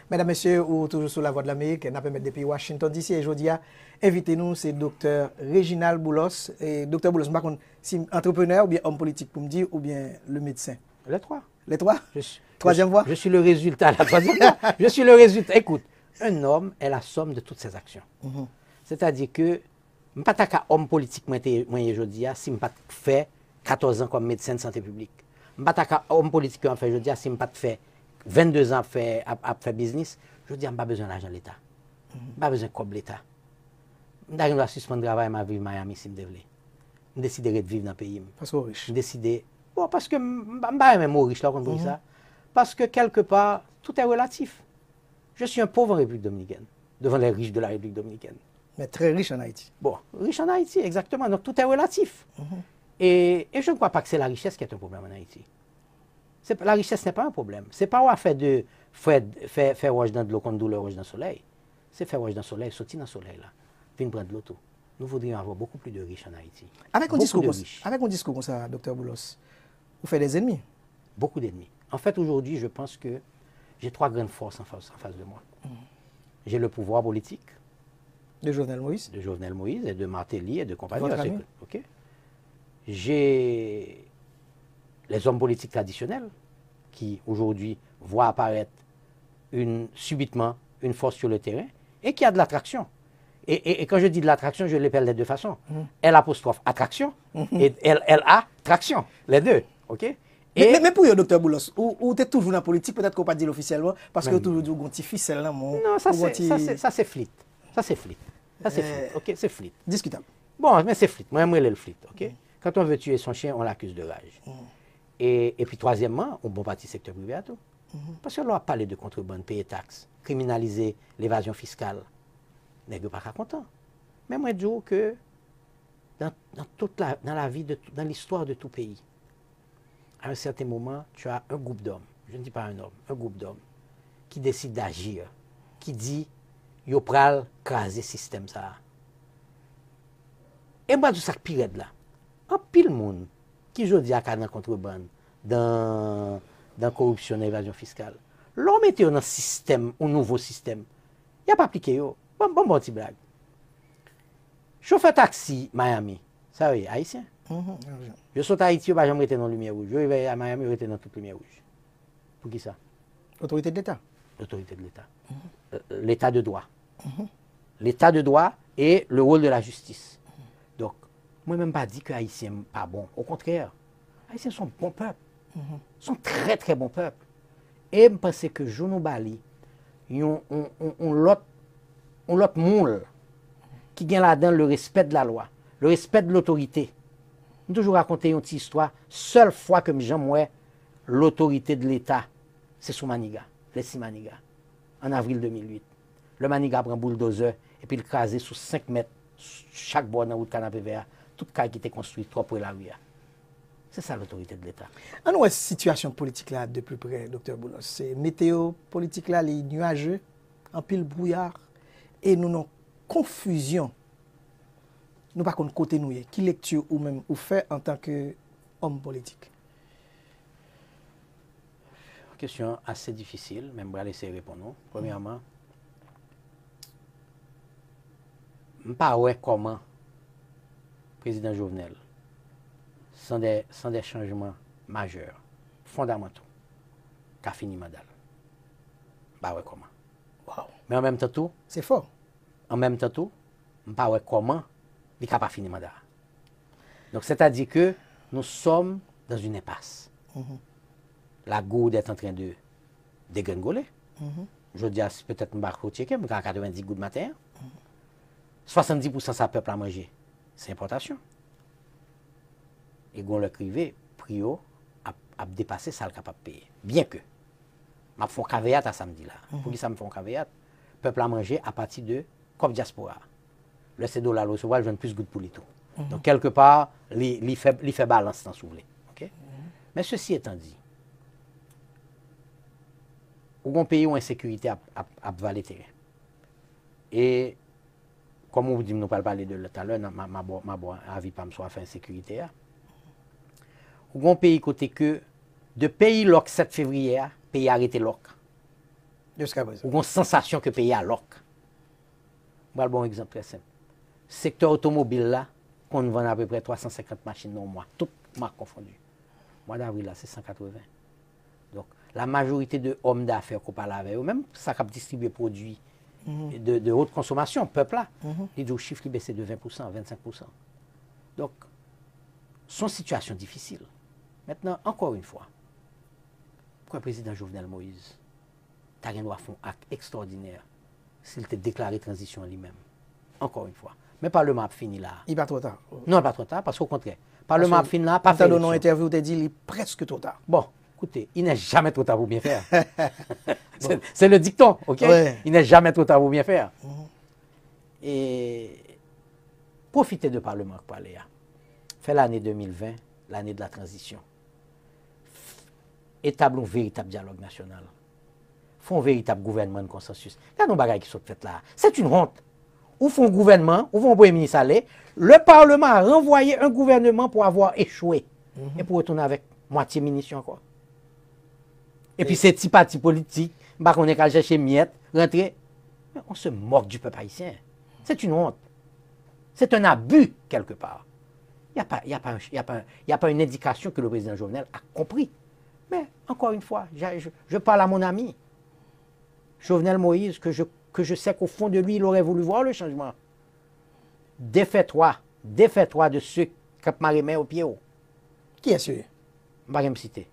Mesdames, Messieurs, ou toujours sur la voie de l'Amérique, n'a pas depuis Washington DC. Et aujourd'hui, invitez-nous, c'est Dr. Réginald Boulos. Et Dr. Boulos, si entrepreneur ou bien homme politique pour me dire, ou bien le médecin? Les 3. Les 3? Troisième voie? Je suis le résultat, la troisième voie. Je suis le résultat. Écoute, un homme est la somme de toutes ses actions. C'est-à-dire que, je ne suis pas un homme politique, moi, aujourd'hui, si je ne fais 14 ans comme médecin de santé publique. Je ne suis pas un homme politique qui fait aujourd'hui, si je ne fais 22 ans à faire business, je dis, je n'ai pas besoin d'argent de l'État. Je n'ai pas besoin de l'État. Je dois suspendre le travail, ma vie à Miami si je veux. Je décide de vivre dans le pays. Parce que riche. Je décide. Bon, parce que je ne suis pas même riche, là, on ça. Parce que quelque part, tout est relatif. Je suis un pauvre en République dominicaine, devant les riches de la République dominicaine. Mais très riche en Haïti. Bon, riche en Haïti, exactement. Donc tout est relatif. Et je ne crois pas que c'est la richesse qui est un problème en Haïti. La richesse n'est pas un problème. Ce n'est pas où faire rouge dans de l'eau contre douleur rouge dans le soleil. C'est faire rouge dans le soleil, sortir dans le soleil là. Venir prendre de l'eau tout. Nous voudrions avoir beaucoup plus de riches en Haïti. Avec un discours comme ça, Dr. Boulos, vous faites des ennemis? Beaucoup d'ennemis. En fait, aujourd'hui, je pense que j'ai 3 grandes forces en face de moi. J'ai le pouvoir politique. De Jovenel Moïse. De Jovenel Moïse et de Martelly et de compagnie. Okay. J'ai les hommes politiques traditionnels qui, aujourd'hui, voient apparaître subitement une force sur le terrain et qui a de l'attraction. Et quand je dis de l'attraction, je l'appelle de 2 façons. L' attraction et L a traction. Les 2. OK? Mais pour le docteur Boulos, ou tu es toujours dans la politique, peut-être qu'on ne peut pas dire officiellement, parce que tu as toujours un petit ficelle là. Non, ça c'est flit. Ça c'est flit. OK, c'est flit. Discutable. Bon, mais c'est flit. Moi, j'aimerais le flit. OK? Quand on veut tuer son chien, on l'accuse de rage. Et puis, troisièmement, on bon parti secteur privé à tout. Parce que l'on a parlé de contrebande, payer taxes, criminaliser l'évasion fiscale. N'est pas content. Mais moi, je dis que dans la vie, dans l'histoire de tout pays, à un certain moment, tu as un groupe d'hommes, je ne dis pas un homme, un groupe d'hommes, qui décide d'agir, qui dit, yo pral craser le système ça. Et moi, tout ça pire là. En pile monde qui je dis à dans contrebande, dans corruption et évasion fiscale. L'on mette dans un système, un nouveau système. Il n'y a pas appliqué yo. Bon petit blague. Chauffeur taxi Miami, ça oui, haïtien. Je saute à Haïti, je ne vais jamais rester dans la lumière rouge. Je vais à Miami, je vais rester dans toute lumière rouge. Pour qui ça? L'autorité de l'État. L'autorité de l'État. L'État de droit. L'État de droit et le rôle de la justice. Donc, moi, je ne même pas dit que Haïtien n'est pas bon. Au contraire, Haïtiens sont bons peuple. Sont très, très bons peuple. Et je pense que Jounou Bali, on l'autre monde qui gagne là-dedans le respect de la loi, le respect de l'autorité. Je toujours raconté une petite histoire. Seule fois que j'aime l'autorité de l'État, c'est sous Maniga, les Maniga, en avril 2008. Le Maniga prend un bulldozer et puis il crase sous 5 mètres chaque bord dans la route canapé vert, toute caille qui était construite, 3 pour la rue. C'est ça l'autorité de l'État. En nous, situation politique là de plus près, Dr. Boulos, c'est météo politique là, les nuageux, en pile brouillard, et nous avons confusion. Nous pas contre côté nous, qui lecture ou même ou fait en tant qu'homme politique. Question assez difficile, même je vais laisser répondre. Premièrement, je ne sais pas comment le président Jovenel, sans des changements majeurs, fondamentaux, qu'a fini mandat. Je ne sais pas comment. Wow. Mais en même temps, tout, C'est fort. je ne sais pas comment il n'a pas fini mandat. Donc, c'est-à-dire que nous sommes dans une impasse. La gourde est en train de dégringoler. Je dis, peut-être que je vais checker, mais 90 gouttes matin. 70% de sa peuple à manger, c'est importation. Et on le privé, prio, a dépassé ça le capable de payer. Bien que, je fais un caveat à samedi là. Pour qui ça me fait un caveat? Peuple à manger à partir de COP Diaspora. Le CEDO là, le soir, je ne plus de gouttes pour les tout. Donc, quelque part, il fait balance dans ce soulevé. Okay? Mais ceci étant dit, où un pays où l'insécurité a valer terrain. Et comme on vous dit, nous ne parlons pas de tout à l'heure, ma avis pas me soit fait insécurité. Où un pays côté que de pays loc 7 février, pays arrêté loc. Jusqu'à présent. Où une sensation que pays a loc. Voilà un bon exemple très simple. Secteur automobile là, on vend à peu près 350 machines dans le mois, toutes marques confondues. Mois d'avril là, c'est 180. Donc, la majorité de hommes d'affaires qu'on parle avec eux, même ça qui distribue produits de haute consommation, peuple là, ils disent chiffre qui baisse de 20%, 25%. Donc, son situation difficile. Maintenant, encore une fois, pourquoi le président Jovenel Moïse t'a rien doit faire un acte extraordinaire s'il te déclaré transition lui-même? Encore une fois. Mais le Parlement a fini là. Il n'est pas trop tard. Non, pas trop tard, parce qu'au contraire, le Parlement a fini là, pas fait. Dans nos interviews, tu as dit qu'il est presque trop tard. Bon, écoutez, il n'est jamais trop tard pour bien faire. C'est le dicton, ok? Ouais. Il n'est jamais trop tard pour bien faire. Et profitez de Parlement pour aller. Fait l'année 2020, l'année de la transition. Établissons un véritable dialogue national. Font un véritable gouvernement de consensus. Il y a nos bagages qui sont faits là. C'est une honte. Ou font un gouvernement, ou font un premier ministre aller. Le Parlement a renvoyé un gouvernement pour avoir échoué. Et pour retourner avec moitié munitions encore. Et puis ces petits partis politiques, on est qu'à chercher miettes, rentrer. Mais on se moque du peuple haïtien. C'est une honte. C'est un abus quelque part. Il n'y a pas une indication que le président Jovenel a compris. Mais encore une fois, je parle à mon ami, Jovenel Moïse, que je sais qu'au fond de lui, il aurait voulu voir le changement. Défais-toi de ceux qui m'ont au pied haut. Qui est-ce? Je ne vais pas me citer.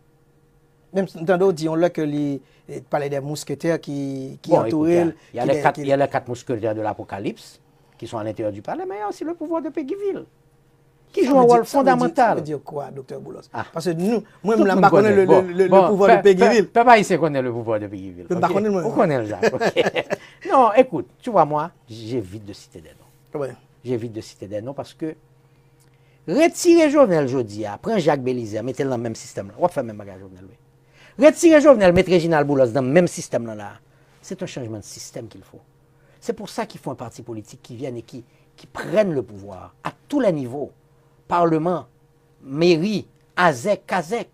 Même dans d'autres, disons-le que il parlait des mousquetaires qui Bon, entouraient. il y a les 4 mousquetaires de l'Apocalypse qui sont à l'intérieur du palais, mais il y a aussi le pouvoir de Péguiville, qui joue un rôle fondamental. Ça veut dire quoi, Dr. Boulos? Parce que nous, moi, Tout je le ne monde connais connaît. le pouvoir de Péguiville. Papa, il sait qu'on est le pouvoir de Péguiville. Je ne connais pas. On connaît le Jacques. Non, écoute, tu vois, moi, j'évite de citer des noms. Ouais. J'évite de citer des noms parce que retirer Jovenel Jodi, prendre Jacques Bélizé, mettez-le dans le même système là. On va faire le même bagage Jovenel. Oui. Retirer Jovenel, mettre Réginald Boulos dans le même système là. C'est un changement de système qu'il faut. C'est pour ça qu'il faut un parti politique qui vienne et qui prenne le pouvoir à tous les niveaux. Parlement, mairie, ASEC, CASEC,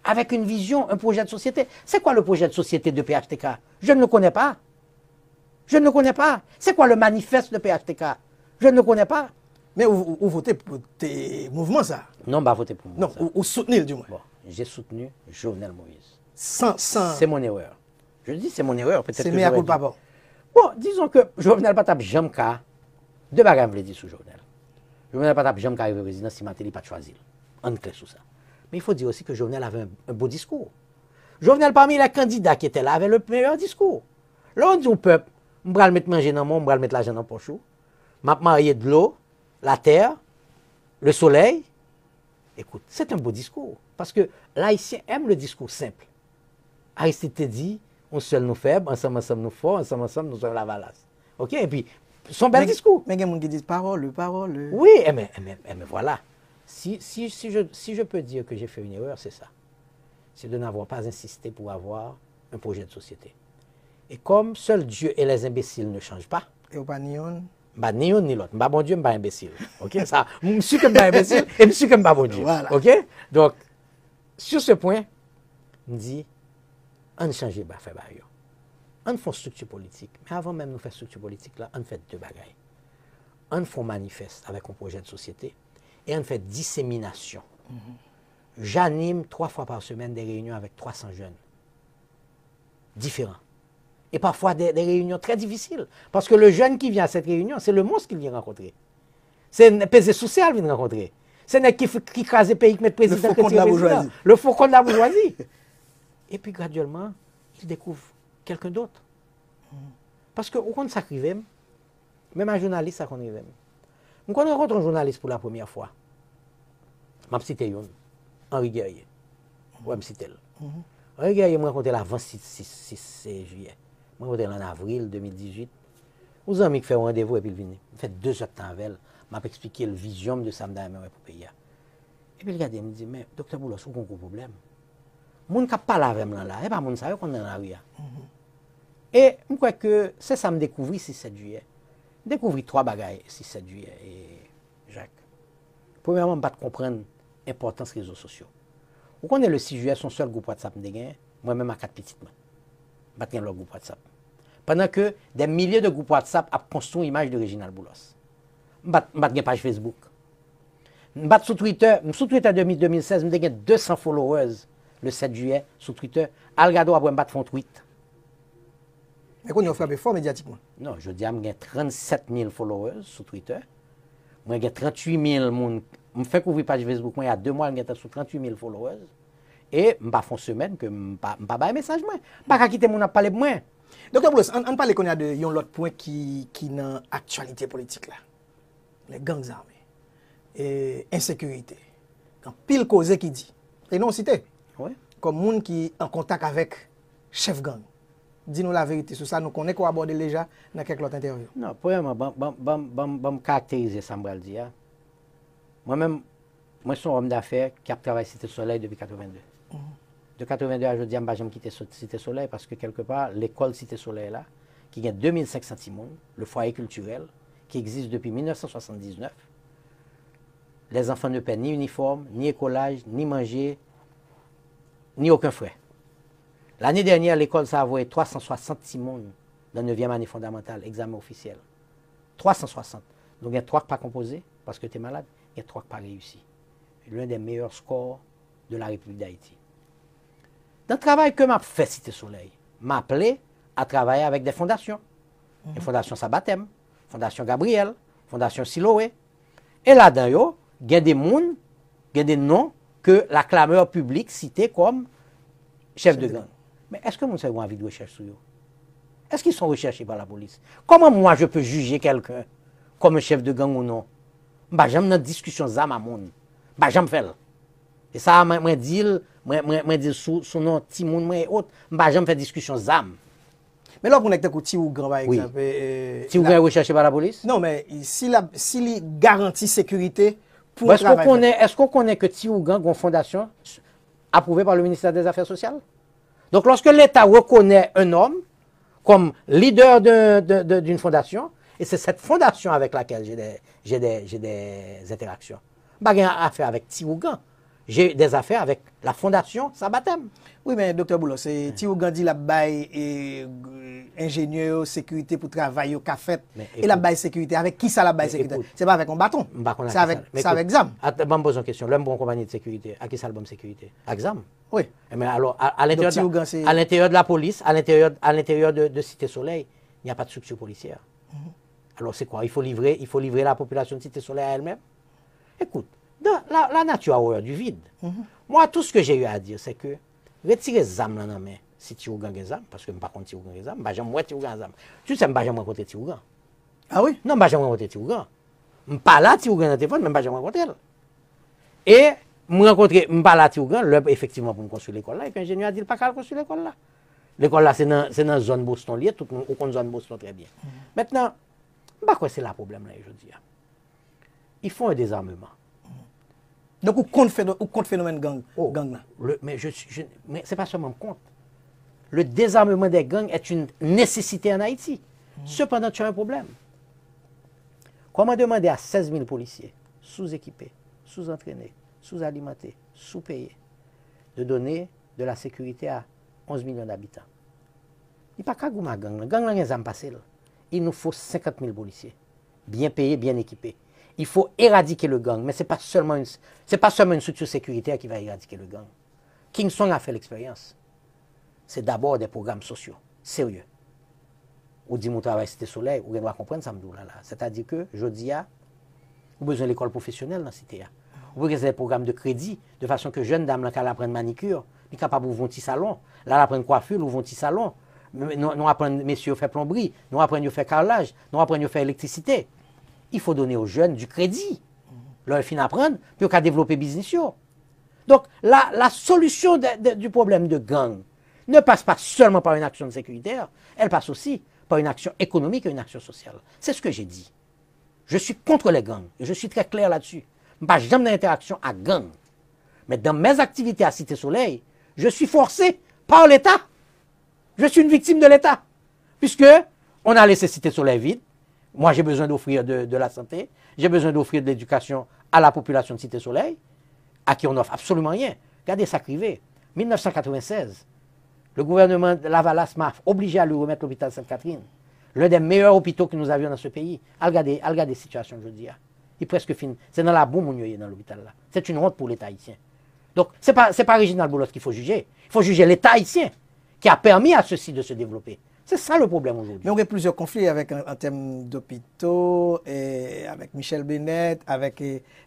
avec une vision, un projet de société. C'est quoi le projet de société de PHTK? Je ne le connais pas. Je ne le connais pas. C'est quoi le manifeste de PHTK? Je ne le connais pas. Mais vous votez pour tes mouvements, ça? Non, je vais voter pour moi. Non, vous soutenez du moins. Bon, j'ai soutenu Jovenel Moïse. Sans... C'est mon erreur. Je dis c'est mon erreur. Peut-être C'est que mea j'aurais culpa dit. bon. Bon, disons que Jovenel Patap Jamka, deux bagages me dire sur Jovenel. Jovenel Patap Jamka arrive au président si Matéli pas choisi. On est clair sur ça. Mais il faut dire aussi que Jovenel avait un beau discours. Jovenel, parmi les candidats qui étaient là, avait le meilleur discours. Là, on dit au peuple, on va le mettre manger dans le monde, on va le mettre l'argent dans le poche. M'a marié de l'eau, la terre, le soleil. Écoute, c'est un beau discours. Parce que l'Haïtien aime le discours simple. Aristide te dit, on seul nous faibles, ensemble nous forts, ensemble nous sommes la valasse. OK? Et puis, son bel discours. Mais il y a des gens qui disent parole. Oui, mais voilà. Si je peux dire que j'ai fait une erreur, c'est ça. C'est de n'avoir pas insisté pour avoir un projet de société. Et comme seul Dieu et les imbéciles ne changent pas, et au pas ni un. Bah, ni un ni l'autre. Bah, bon Dieu, je suis imbécile. OK? Ça, je suis comme pas imbécile et je suis comme pas bon Dieu. Voilà. OK? Donc, sur ce point, on dit, on change bah, fait bah, yo. On fait structure politique. Mais avant même de faire structure politique, là, on fait deux bagailles. On fait manifeste avec un projet de société et on fait dissémination. J'anime 3 fois par semaine des réunions avec 300 jeunes différents. Et parfois des réunions très difficiles. Parce que le jeune qui vient à cette réunion, c'est le monstre qu'il vient rencontrer. C'est un pesé social qu'il vient rencontrer. C'est un qui crase le pays, qui met le président. Le faucon de la bourgeoisie. Le faucon de la bourgeoisie. Et puis graduellement, il découvre quelqu'un d'autre. Parce que au compte ça arrive, même un journaliste, ça qu'on arrive. Quand on rencontre un journaliste pour la première fois, je vais citer Henri Guerrier. Ouais, je cite. Henri Guerrier m'a rencontré l'avant 6 juillet. Je l'ai rencontré en avril 2018. Aux amis qui fait un rendez-vous et puis il vient. Il fait 2 heures de temps avec elle. Il m'a expliqué la vision de Samda pour le pays. Et puis il regarde, il me dit, mais docteur Boulos, vous avez un gros problème. Les gens qui parlent avec moi là, et pas les gens qui sont dans la rue. Et je crois que c'est ça que je découvre 6-7 juillet. Je découvre 3 bagailles 6-7 juillet. Et Jacques, premièrement, je ne comprendre l'importance des réseaux sociaux. Vous connaissez le 6 juillet, son seul groupe WhatsApp, moi-même à 4 petites mains. Je ne le groupe WhatsApp. Pendant que des milliers de groupes WhatsApp ont construit l'image de Réginald Boulos. Je n'ai pas de page Facebook. Sur Twitter, 2016, j'ai 200 followers le 7 juillet sur Twitter. Algado après je font tweet. Mais qu'on a frappé fort médiatiquement. Non, je dis j'ai 37 000 followers sur Twitter. Moi j'ai 38 000 personnes. Je fais couvrir page Facebook, moi il y a 2 mois, j'ai sur 38 000 followers. Et je fais une semaine que je ne pas un message moi. Je ne pas quitter mon à parler de moi. Docteur Boulos, on parle qu'on a de l'autre point qui est dans l'actualité politique là. Les gangs armés. Et insécurité. Quand pile cause qui dit. Et non cité. Oui. Comme monde qui est en contact avec chef gang. Dis-nous la vérité sur ça, nous connaissons qu'on aborde déjà dans quelques autres interviews. Non, premièrement, je vais caractériser ça, je vais le dire. Moi-même, je suis un homme d'affaires qui a travaillé Cité Soleil depuis 82. De 82 à aujourd'hui, je n'ai jamais quitté Cité Soleil parce que quelque part, l'école Cité Soleil là, qui a 2500 timons, le foyer culturel, qui existe depuis 1979, les enfants ne paient ni uniforme, ni écolage, ni manger, ni aucun frais. L'année dernière, l'école ça a envoyé 360 timons dans la 9e année fondamentale, examen officiel. 360. Donc il y a 3 qui pas composés parce que tu es malade, il y a 3 qui pas réussi. L'un des meilleurs scores de la République d'Haïti. Dans le travail que m'a fait Cité Soleil, m'a appelé à travailler avec des fondations. Une fondation Sabatem, Fondation Gabriel, Fondation Siloé. Et là-dedans, il y a des gens, il y a des noms que la clameur publique citait comme chef de gang. Mais est-ce que vous avez envie de recherche sur eux? Est-ce qu'ils sont recherchés par la police? Comment moi je peux juger quelqu'un comme un chef de gang ou non? Bah, j'aime notre discussion zam à monde. Bah, j'aime faire. Et ça, moi dis sous nom Timoun, moi et autres, bah, j'aime faire discussion zam. Mais là, on est avec Ti ou Grand, par Oui. exemple. Si vous voulez rechercher par la police? Non, mais s'il garantit sécurité pour Est-ce qu'on connaît que Ti ou Gang, une fondation approuvée par le ministère des Affaires sociales? Donc, lorsque l'État reconnaît un homme comme leader d'une fondation, et c'est cette fondation avec laquelle j'ai des interactions. Je n'ai pas affaire avec Ti ou Gang. J'ai des affaires avec la fondation Sabatem. Oui, mais Dr. Boulos, c'est Ti ou Gang dit la baille et ingénieur, sécurité pour travailler au café. Et la baille sécurité, avec qui ça la baille sécurité? C'est pas avec un bâton. C'est avec ZAM. Je me pose une question. L'homme bon compagnie de sécurité, à qui ça le bon sécurité? Avec ZAM? Oui. Mais alors, à l'intérieur de la police, à l'intérieur de Cité Soleil, il n'y a pas de structure policière. Alors c'est quoi? Il faut livrer la population de Cité Soleil à elle-même? Écoute, la nature a horreur du vide. Moi, tout ce que j'ai eu à dire, c'est que retirer les âmes dans la main, si tu as des âmes, parce que je ne suis pas contre Tiougan des âmes, je ne vais pas des âmes. Tu sais, je ne vais pas rencontrer Tiougan. Ah oui? Non, je ne vais pas rencontrer Tiougan. Je ne suis pas là, Tiougan, dans le téléphone, mais je ne vais pas rencontrer elle. Et je ne pas là, Tiougan, effectivement, pour me construire l'école là, et puis l'ingénieur a dit, pas qu'à construire l'école là. L'école là, c'est dans la zone Boston, lié, tout le monde connaît la zone Boston très bien. Maintenant, je ne sais pas quoi c'est le problème là, je dis. Ils font un désarmement. Donc, ou contre phénomène gang là? Mais ce n'est pas seulement compte. Le désarmement des gangs est une nécessité en Haïti. Cependant, tu as un problème. Comment demander à 16 000 policiers, sous-équipés, sous-entraînés, sous-alimentés, sous-payés, de donner de la sécurité à 11 millions d'habitants? Il n'y a pas qu'à goumer gang. La gang, là, il nous faut 50 000 policiers, bien payés, bien équipés. Il faut éradiquer le gang, mais ce n'est pas seulement une structure sécuritaire qui va éradiquer le gang. Kingston a fait l'expérience. C'est d'abord des programmes sociaux, sérieux. Ou dit mon travail Cité Soleil, ou on doit comprendre ça, là. C'est-à-dire que, je dis, vous avez besoin de l'école professionnelle dans la cité. Vous avez des programmes de crédit, de façon que jeunes dames, qui apprennent manicure, ils sont capables de petit salon. Là, ils apprennent coiffure, ou vont petit salon. Nous apprenons, messieurs, à faire plomberie, nous apprenons à faire carrelage, nous apprenons à faire électricité. Il faut donner aux jeunes du crédit. Leur fin apprendre, puis on développer business. Donc, la solution du problème de gang ne passe pas seulement par une action sécuritaire, elle passe aussi par une action économique et une action sociale. C'est ce que j'ai dit. Je suis contre les gangs, et je suis très clair là-dessus. Je n'ai jamais d'interaction à gang. Mais dans mes activités à Cité Soleil, je suis forcé par l'État. Je suis une victime de l'État. Puisque on a laissé Cité Soleil vide. Moi, j'ai besoin d'offrir de la santé, j'ai besoin d'offrir de l'éducation à la population de Cité Soleil, à qui on n'offre absolument rien. Regardez ça crivé. 1996, le gouvernement de Lavalas m'a obligé à lui remettre l'hôpital Sainte-Catherine, l'un des meilleurs hôpitaux que nous avions dans ce pays. Regardez la situation, je dis. Il est presque fini. C'est dans la boue, mon dans l'hôpital là. C'est une honte pour l'État haïtien. Donc, ce n'est pas Réginald Boulos qu'il faut juger. Il faut juger l'État haïtien qui a permis à ceci de se développer. C'est ça le problème aujourd'hui. Mais on a plusieurs conflits en termes d'hôpitaux, avec Michel Bennett, avec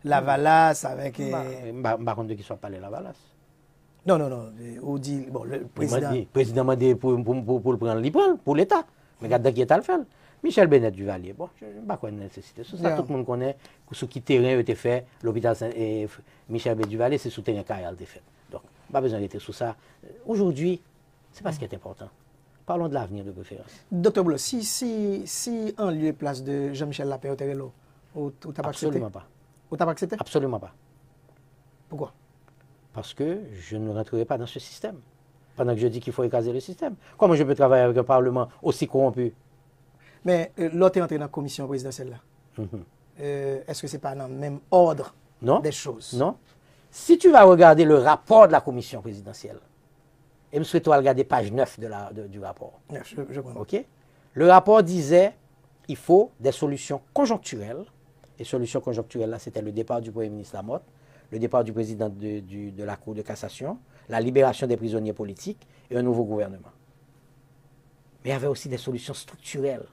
Lavalas, avec... Je ne sais pas de qui soit parlé Lavalas. Non. On dit, bon, le président... Le président m'a dit pour le prendre, pour l'État. Mais regarde qui est à le faire. Michel Bennett du Valier. Bon, je ne sais pas quoi de nécessité. Ça, tout le monde connaît sous qui terrain a été fait. L'hôpital Michel Bennett du Valier, c'est sous terrain carrière a été fait. Donc, pas besoin d'être sous ça. Aujourd'hui, ce n'est pas ce qui est important. Parlons de l'avenir de préférence. Docteur Boulos, si en lieu et place de Jean-Michel Lapin au Terrello, vous n'avez pas accepté? Absolument pas. Vous n'avez pas accepté? Absolument pas. Pourquoi? Parce que je ne rentrerai pas dans ce système. Pendant que je dis qu'il faut écraser le système. Comment je peux travailler avec un Parlement aussi corrompu? Mais l'autre est entré dans la commission présidentielle là. Est-ce que ce n'est pas dans le même ordre des choses? Non. Si tu vas regarder le rapport de la commission présidentielle, et je souhaite regarder page 9 du rapport. Je comprends. Okay? Le rapport disait qu'il faut des solutions conjoncturelles. Et solutions conjoncturelles, là, c'était le départ du Premier ministre Lamotte, le départ du président de la Cour de cassation, la libération des prisonniers politiques et un nouveau gouvernement. Mais il y avait aussi des solutions structurelles,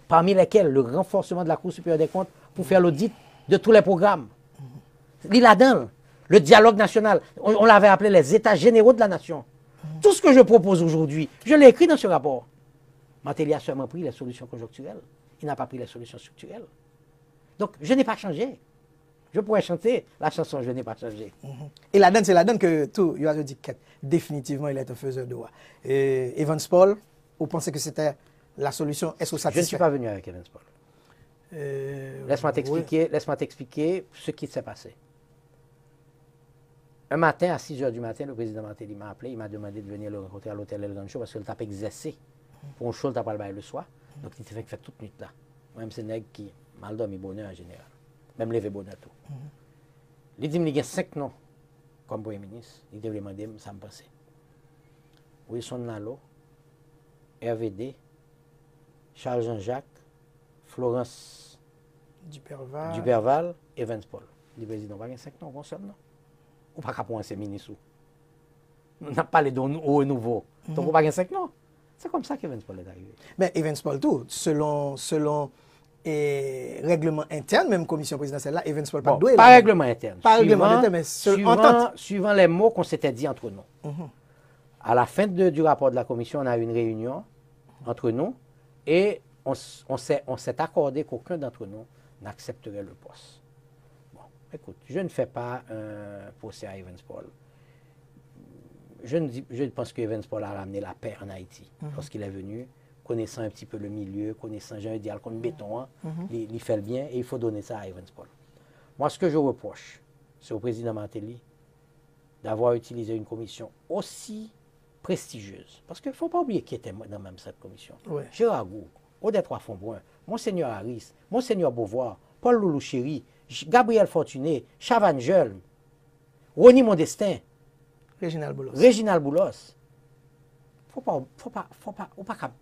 parmi lesquelles le renforcement de la Cour supérieure des comptes pour faire l'audit de tous les programmes. L'ILADAN, le dialogue national, on l'avait appelé les États généraux de la nation. Tout ce que je propose aujourd'hui, je l'ai écrit dans ce rapport. Matéli a seulement pris les solutions conjoncturelles. Il n'a pas pris les solutions structurelles. Donc, je n'ai pas changé. Je pourrais chanter la chanson « Je n'ai pas changé ». Et la donne, c'est la donne que tout, il a dit que définitivement, il est un faiseur de roi. Evans Paul, vous pensez que c'était la solution? Est-ce que ça Je ne suis pas venu avec Evans Paul. Laisse-moi t'expliquer ce qui s'est passé. Un matin, à 6 h du matin, le président Matéli m'a appelé, il m'a demandé de venir le rencontrer à l'hôtel El Rancho parce qu'il t'a exercé pour un show, il t'a pas le soir. Donc il s'est fait toute nuit là. Même c'est nègre qui mal dormi bonheur en général. Même levé bonheur tout. Il dit qu'il y a 5 noms comme Premier ministre. Il devait demander, ça me passait. Wilson Nalo, RVD, Charles Jean-Jacques, Florence Duperval, Evans Paul. Le président, pas 5 noms, on seul non. Ou pas qu'à penser ministre. On n'a pas les dons au nouveau. Donc on pas 5 noms. C'est comme ça qu'Evans Paul est arrivé. Mais Evans Paul tout, selon et règlement interne, même commission présidentielle là, Evans Paul Bon, Padoué. pas règlement interne. Pas règlement interne, mais entente. Suivant les mots qu'on s'était dit entre nous. À la fin du rapport de la commission, on a eu une réunion entre nous et on s'est accordé qu'aucun d'entre nous n'accepterait le poste. Bon, écoute, je ne fais pas un procès à Evans Paul. Je pense que Evans Paul a ramené la paix en Haïti lorsqu'il est venu, connaissant un petit peu le milieu, connaissant, j'ai un dialogue contre béton, hein, il fait le bien et il faut donner ça à Evans Paul. Moi, ce que je reproche, c'est au président Martelly d'avoir utilisé une commission aussi prestigieuse. Parce qu'il ne faut pas oublier qui était dans même cette commission. Ouais. Gérard Gourd, Odette Fonbrun, Monseigneur Harris, Monseigneur Beauvoir, Paul Loulou Chéry, Gabriel Fortuné, Chavannes Jeul, Rony Mondestin, Réginald Boulos. Réginald Boulos. Faut pas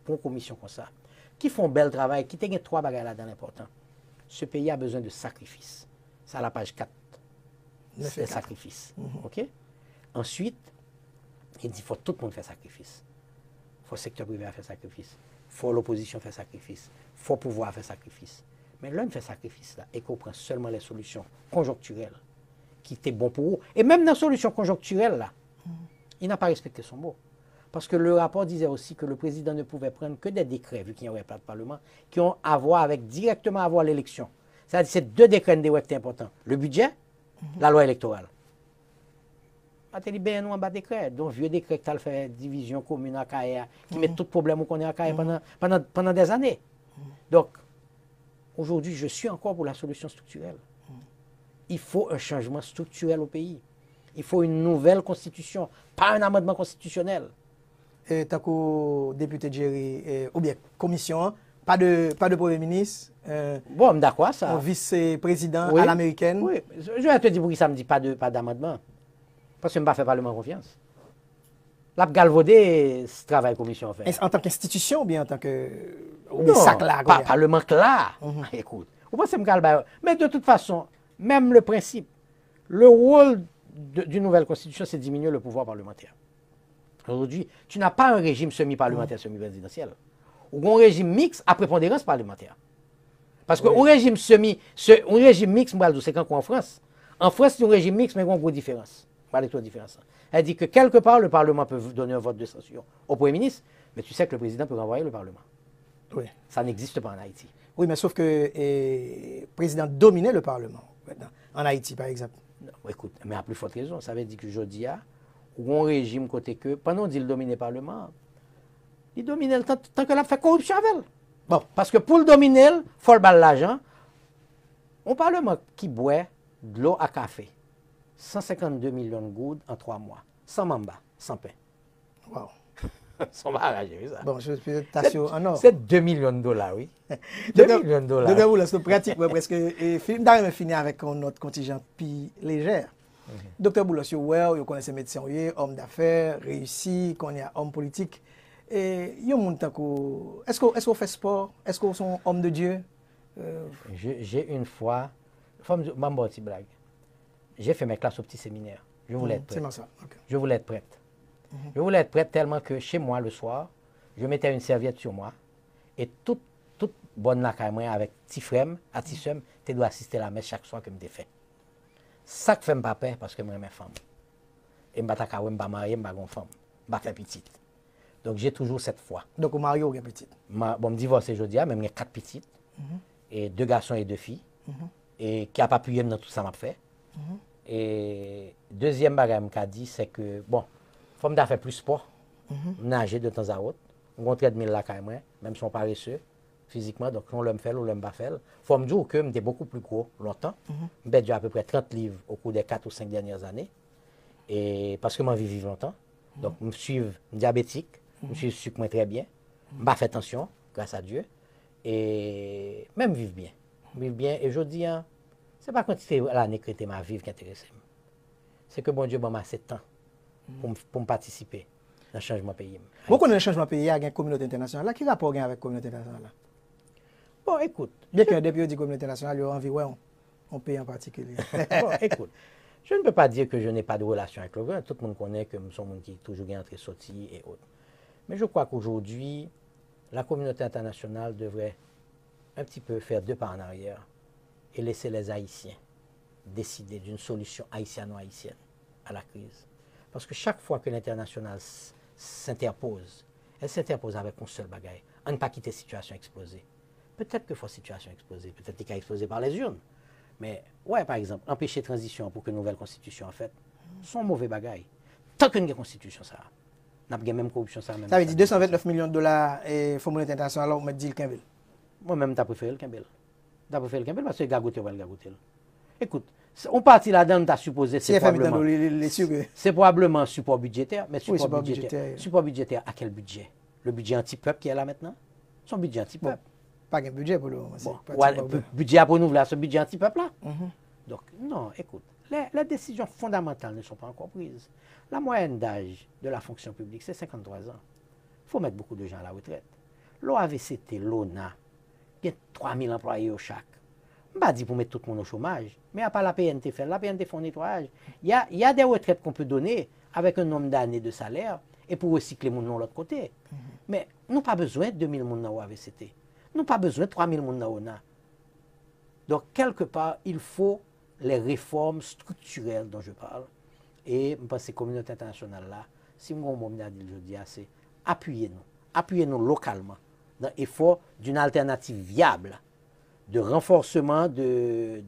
pour une commission comme ça, qui font bel travail, qui ont 3 bagages là dans l'important. Ce pays a besoin de sacrifices. C'est à la page 4. C'est sacrifices. OK? Ensuite, il dit qu'il faut tout le monde faire sacrifice. Il faut le secteur privé faire sacrifice. Il faut l'opposition faire sacrifice. Il faut le pouvoir faire sacrifice. Mais l'homme fait sacrifice là et qu'on prend seulement les solutions conjoncturelles qui étaient bonnes pour vous. Et même dans les solutions conjoncturelles là, il n'a pas respecté son mot. Parce que le rapport disait aussi que le président ne pouvait prendre que des décrets, vu qu'il n'y aurait pas de parlement, qui ont à voir avec directement à voir l'élection. C'est-à-dire c'est 2 décrets qui étaient importants. Le budget, la loi électorale. Matéli ben nous en bas décret. Donc vieux décret qui a fait division commune à Kaya, qui met tout problème qu'on est à Kaya pendant des années. Donc, aujourd'hui, je suis encore pour la solution structurelle. Il faut un changement structurel au pays. Il faut une nouvelle constitution, pas un amendement constitutionnel. Et tant que député de Jerry, ou bien commission, pas de Premier ministre. Bon, d'accord, ça. Un vice-président à l'américaine. Oui, je vais te dire pourquoi ça me dit pas d'amendement. Parce que je ne me fais pas Parlement confiance. La galvaudé, ce travail commission fait. En tant qu'institution ou bien en tant que. Ou non, sac là, pas Parlement là. Écoute, vous pensez me mais de toute façon, même le principe, le rôle d'une nouvelle constitution, c'est diminuer le pouvoir parlementaire. Aujourd'hui, tu n'as pas un régime semi-parlementaire, semi-présidentiel. Ou un régime mixte à prépondérance parlementaire. Parce que un régime mixte, c'est quand en France. En France, c'est un régime mixte, mais il y a une grosse différence. Elle dit que quelque part, le Parlement peut donner un vote de censure au Premier ministre, mais tu sais que le président peut renvoyer le Parlement. Oui. Ça n'existe pas en Haïti. Oui, mais sauf que le président dominait le Parlement, en Haïti, par exemple. Non, écoute, mais à plus forte raison, ça veut dire que jeudi, ou un régime côté que, pendant qu'il dominait le Parlement, il dominait le temps que l'a fait corruption avec elle. Bon. Parce que pour le dominer, il faut le baller l'argent. Un Parlement qui boit de l'eau à café, 152 millions de gouttes en 3 mois, sans mamba, sans pain. Wow. Sans arranger ça. Bon, je peux t'assurer en or. C'est 2 millions de dollars, oui. 2 millions de dollars. Donc, là, c'est pratique, parce que Philippe Daré fini avec notre contingent plus légère. Docteur Boulos, vous connaissez médecin, homme d'affaires, réussi, qu'on est homme politique. Et est-ce qu'on fait sport? Est-ce qu'on est homme de Dieu? J'ai une fois, blague. J'ai fait mes classes au petit séminaire. Je voulais être prête. Ça. Okay. Je voulais être prête. Je voulais être prête tellement que chez moi, le soir, je mettais une serviette sur moi et toute bonne lacaille avec petit frème, à petit somme, tu dois assister à la messe chaque soir que je me fait. Ça que fait pas peur parce que moi, je suis femme. Et je ne suis pas marié, je ne suis pas femme. Je suis petite. Donc, j'ai toujours cette foi. Donc, au marié ou petite? Bon, je me divorce aujourd'hui, même j'ai 4 petites, et 2 garçons et 2 filles, et qui n'a pas pu dans tout ça m'a fait. Et deuxième bagage que dit, c'est que, bon, il faut faire plus sport, nager de temps à autre, on traite 1000 là quand même si on paresseux physiquement, donc on le fait ou le pas fait. Il faut me dire que je suis beaucoup plus gros longtemps. Je suis à peu près 30 livres au cours des 4 ou 5 dernières années, et parce que je vis longtemps. Donc, je suis diabétique, je suis sucre très bien, je fais attention, grâce à Dieu, et même vivre bien. Vivre bien, et je dis, hein, ce n'est pas quand c'est l'année que tu m'as vivre qui intéresse. C'est que bon Dieu m'a assez de temps pour me participer dans le changement pays. Vous connaissez le changement pays, il y a une communauté internationale. Là, qui rapport avec la communauté internationale? Bon, écoute. Bien qu'un député dit communauté internationale, il y a envie, ouais, un pays en particulier. Bon, écoute. Je ne peux pas dire que je n'ai pas de relation avec le gouvernement. Tout le monde connaît que nous sommes qui toujours entré sorti et autres. Mais je crois qu'aujourd'hui, la communauté internationale devrait un petit peu faire 2 pas en arrière et laisser les Haïtiens décider d'une solution haïtiano-haïtienne à la crise. Parce que chaque fois que l'international s'interpose, elle s'interpose avec un seul bagage, à ne pas quitter la situation explosée. Peut-être que faut situation explosée, peut-être qu'elle a explosé par les urnes. Mais, ouais, par exemple, empêcher la transition pour qu'une nouvelle constitution en fait, sont mauvais bagailles. Tant qu'une constitution, ça n'a pas même corruption, ça même. Ça veut dire 229 millions de dollars et Fonds monétaire international, alors on m'a dit le Kimbel. Moi-même, t'as préféré le Kimbel. T'as préféré le Kimbel parce que gagoté ou pas le gagoté. Écoute, on partit là-dedans, t'as supposé, c'est probablement support budgétaire, mais support budgétaire à quel budget? Le budget anti-peuple qui est là maintenant? Son budget anti-peuple. Pas un budget pour le moment. Budget pour nous, là, ce budget anti-peuple là. Donc, non, écoute, les décisions fondamentales ne sont pas encore prises. La moyenne d'âge de la fonction publique, c'est 53 ans. Il faut mettre beaucoup de gens à la retraite. L'OAVCT, l'ONA, il y a 3000 employés au chaque. Je ne vais pas dire pour mettre tout le monde au chômage, mais à part la PNT fait, la PNT fait un nettoyage. Il y a des retraites qu'on peut donner avec un nombre d'années de salaire et pour recycler les gens de l'autre côté. Mais nous n'avons pas besoin de 2000 personnes dans l'OAVCT. Nous n'avons pas besoin de 3000 personnes dans l'ONA. Donc, quelque part, il faut les réformes structurelles dont je parle. Et je pense que la communauté internationale là, si nous avons dit aujourd'hui, c'est appuyez-nous localement dans l'effort d'une alternative viable de renforcement de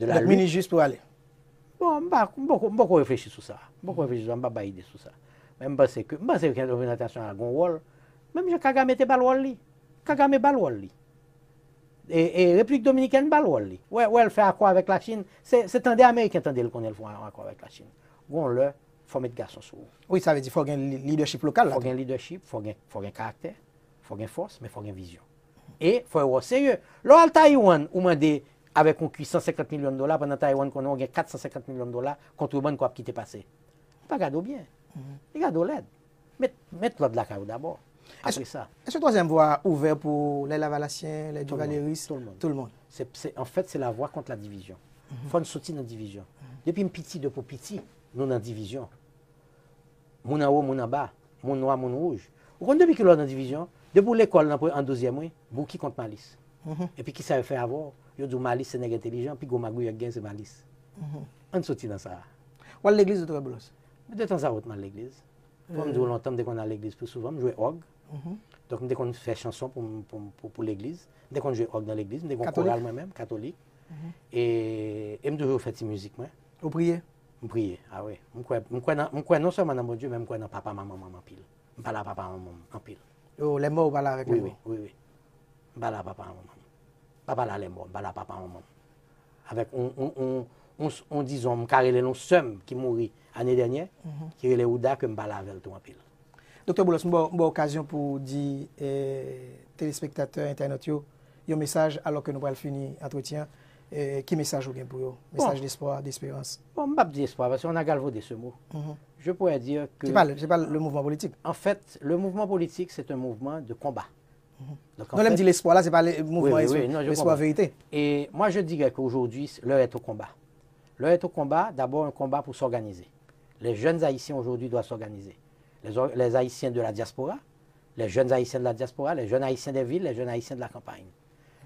la lutte. Mini-juste pour aller. Bon, je vais réfléchir sur ça. Je vais réfléchir, je vais pas idée sur ça. Même parce que la communauté internationale a un rôle. Même si Kagame était balwali. Kagame balwali. Et République dominicaine balwali. Ouais, elle fait accord avec la Chine. C'est un des Américains qui qu'on fait accord avec la Chine. Bon, là, il faut mettre garçon sur. Oui, ça veut dire qu'il faut un leadership local. Il faut un leadership, il faut un caractère, il faut une force, mais il faut une vision. Et il faut être sérieux. Là, Taïwan, on m'a dit, avec un 150 millions de dollars, pendant Taïwan, on a 450 millions de dollars, contrebande qui est passé. Pas gardez bien. Regardez l'aide. Mettez l'autre de la caille d'abord. Après ça. Est-ce que la troisième voie ouverte pour les Lavalassiens, les Duvaliéris, tout le monde? En fait, c'est la voie contre la division. Il faut sortir dans la division. Depuis petit, depuis petit, nous dans la division. Moun en haut, moun en bas, moun noir, moun rouge. Depuis que nous dans la division, depuis l'école, en deuxième mois, Bouki contre Malice. Et puis qui ça fait avoir? Yo dit Malice, c'est nègre intelligent, puis Gomagou, il c'est Malice. On sortit dans ça. Ou à l'église de Tréboulos? De temps à autre, dans l'église. Pour me dire longtemps, dès qu'on est à l'église, plus souvent, je joue orgue. Donc, dès qu'on fait chanson pour l'église, dès qu'on joue orgue dans l'église, dès qu'on chorale moi-même, catholique. Et je me toujours fait de musique, moi. Vous priez? Je prie, ah oui. Je crois non seulement dans mon Dieu, mais je crois dans papa, maman, en pile. Je parle à papa, maman, en pile. Oh, les mots, vous parlez avec les mots? Oui. Je parle à papa, maman. Papa là, les mots, je parle à papa, maman. Avec, on disons, carré les noms somme qui mourit l'année dernière, qui est les Ouda que je parle avec tout en pile. Docteur Boulos, une bonne occasion pour dire téléspectateurs, internautes, un message alors que nous allons finir l'entretien. Quel message vous avez pour eux? Message d'espoir, d'espérance? Bon, je ne vais pas dire espoir parce qu'on a galvaudé ce mot. Je pourrais dire que... Ce n'est pas le mouvement politique. En fait, le mouvement politique, c'est un mouvement de combat. Donc, non, je dis l'espoir, là, ce n'est pas le mouvement l'espoir vérité. Et moi, je dirais qu'aujourd'hui, l'heure est au combat. L'heure est au combat, d'abord un combat pour s'organiser. Les jeunes Haïtiens aujourd'hui doivent s'organiser. Les Haïtiens de la diaspora, les jeunes Haïtiens de la diaspora, les jeunes Haïtiens des villes, les jeunes Haïtiens de la campagne.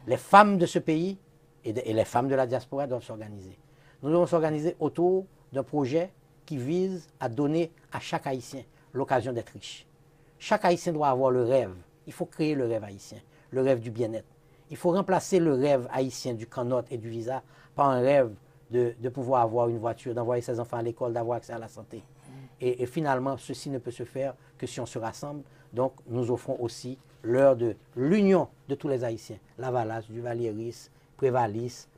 Les femmes de ce pays et les femmes de la diaspora doivent s'organiser. Nous devons s'organiser autour d'un projet qui vise à donner à chaque Haïtien l'occasion d'être riche. Chaque Haïtien doit avoir le rêve. Il faut créer le rêve haïtien, le rêve du bien-être. Il faut remplacer le rêve haïtien du canotte et du visa par un rêve de pouvoir avoir une voiture, d'envoyer ses enfants à l'école, d'avoir accès à la santé. Et finalement, ceci ne peut se faire que si on se rassemble. Donc, nous offrons aussi l'heure de l'union de tous les Haïtiens. Lavalas, Duvaliéris, Prévalis,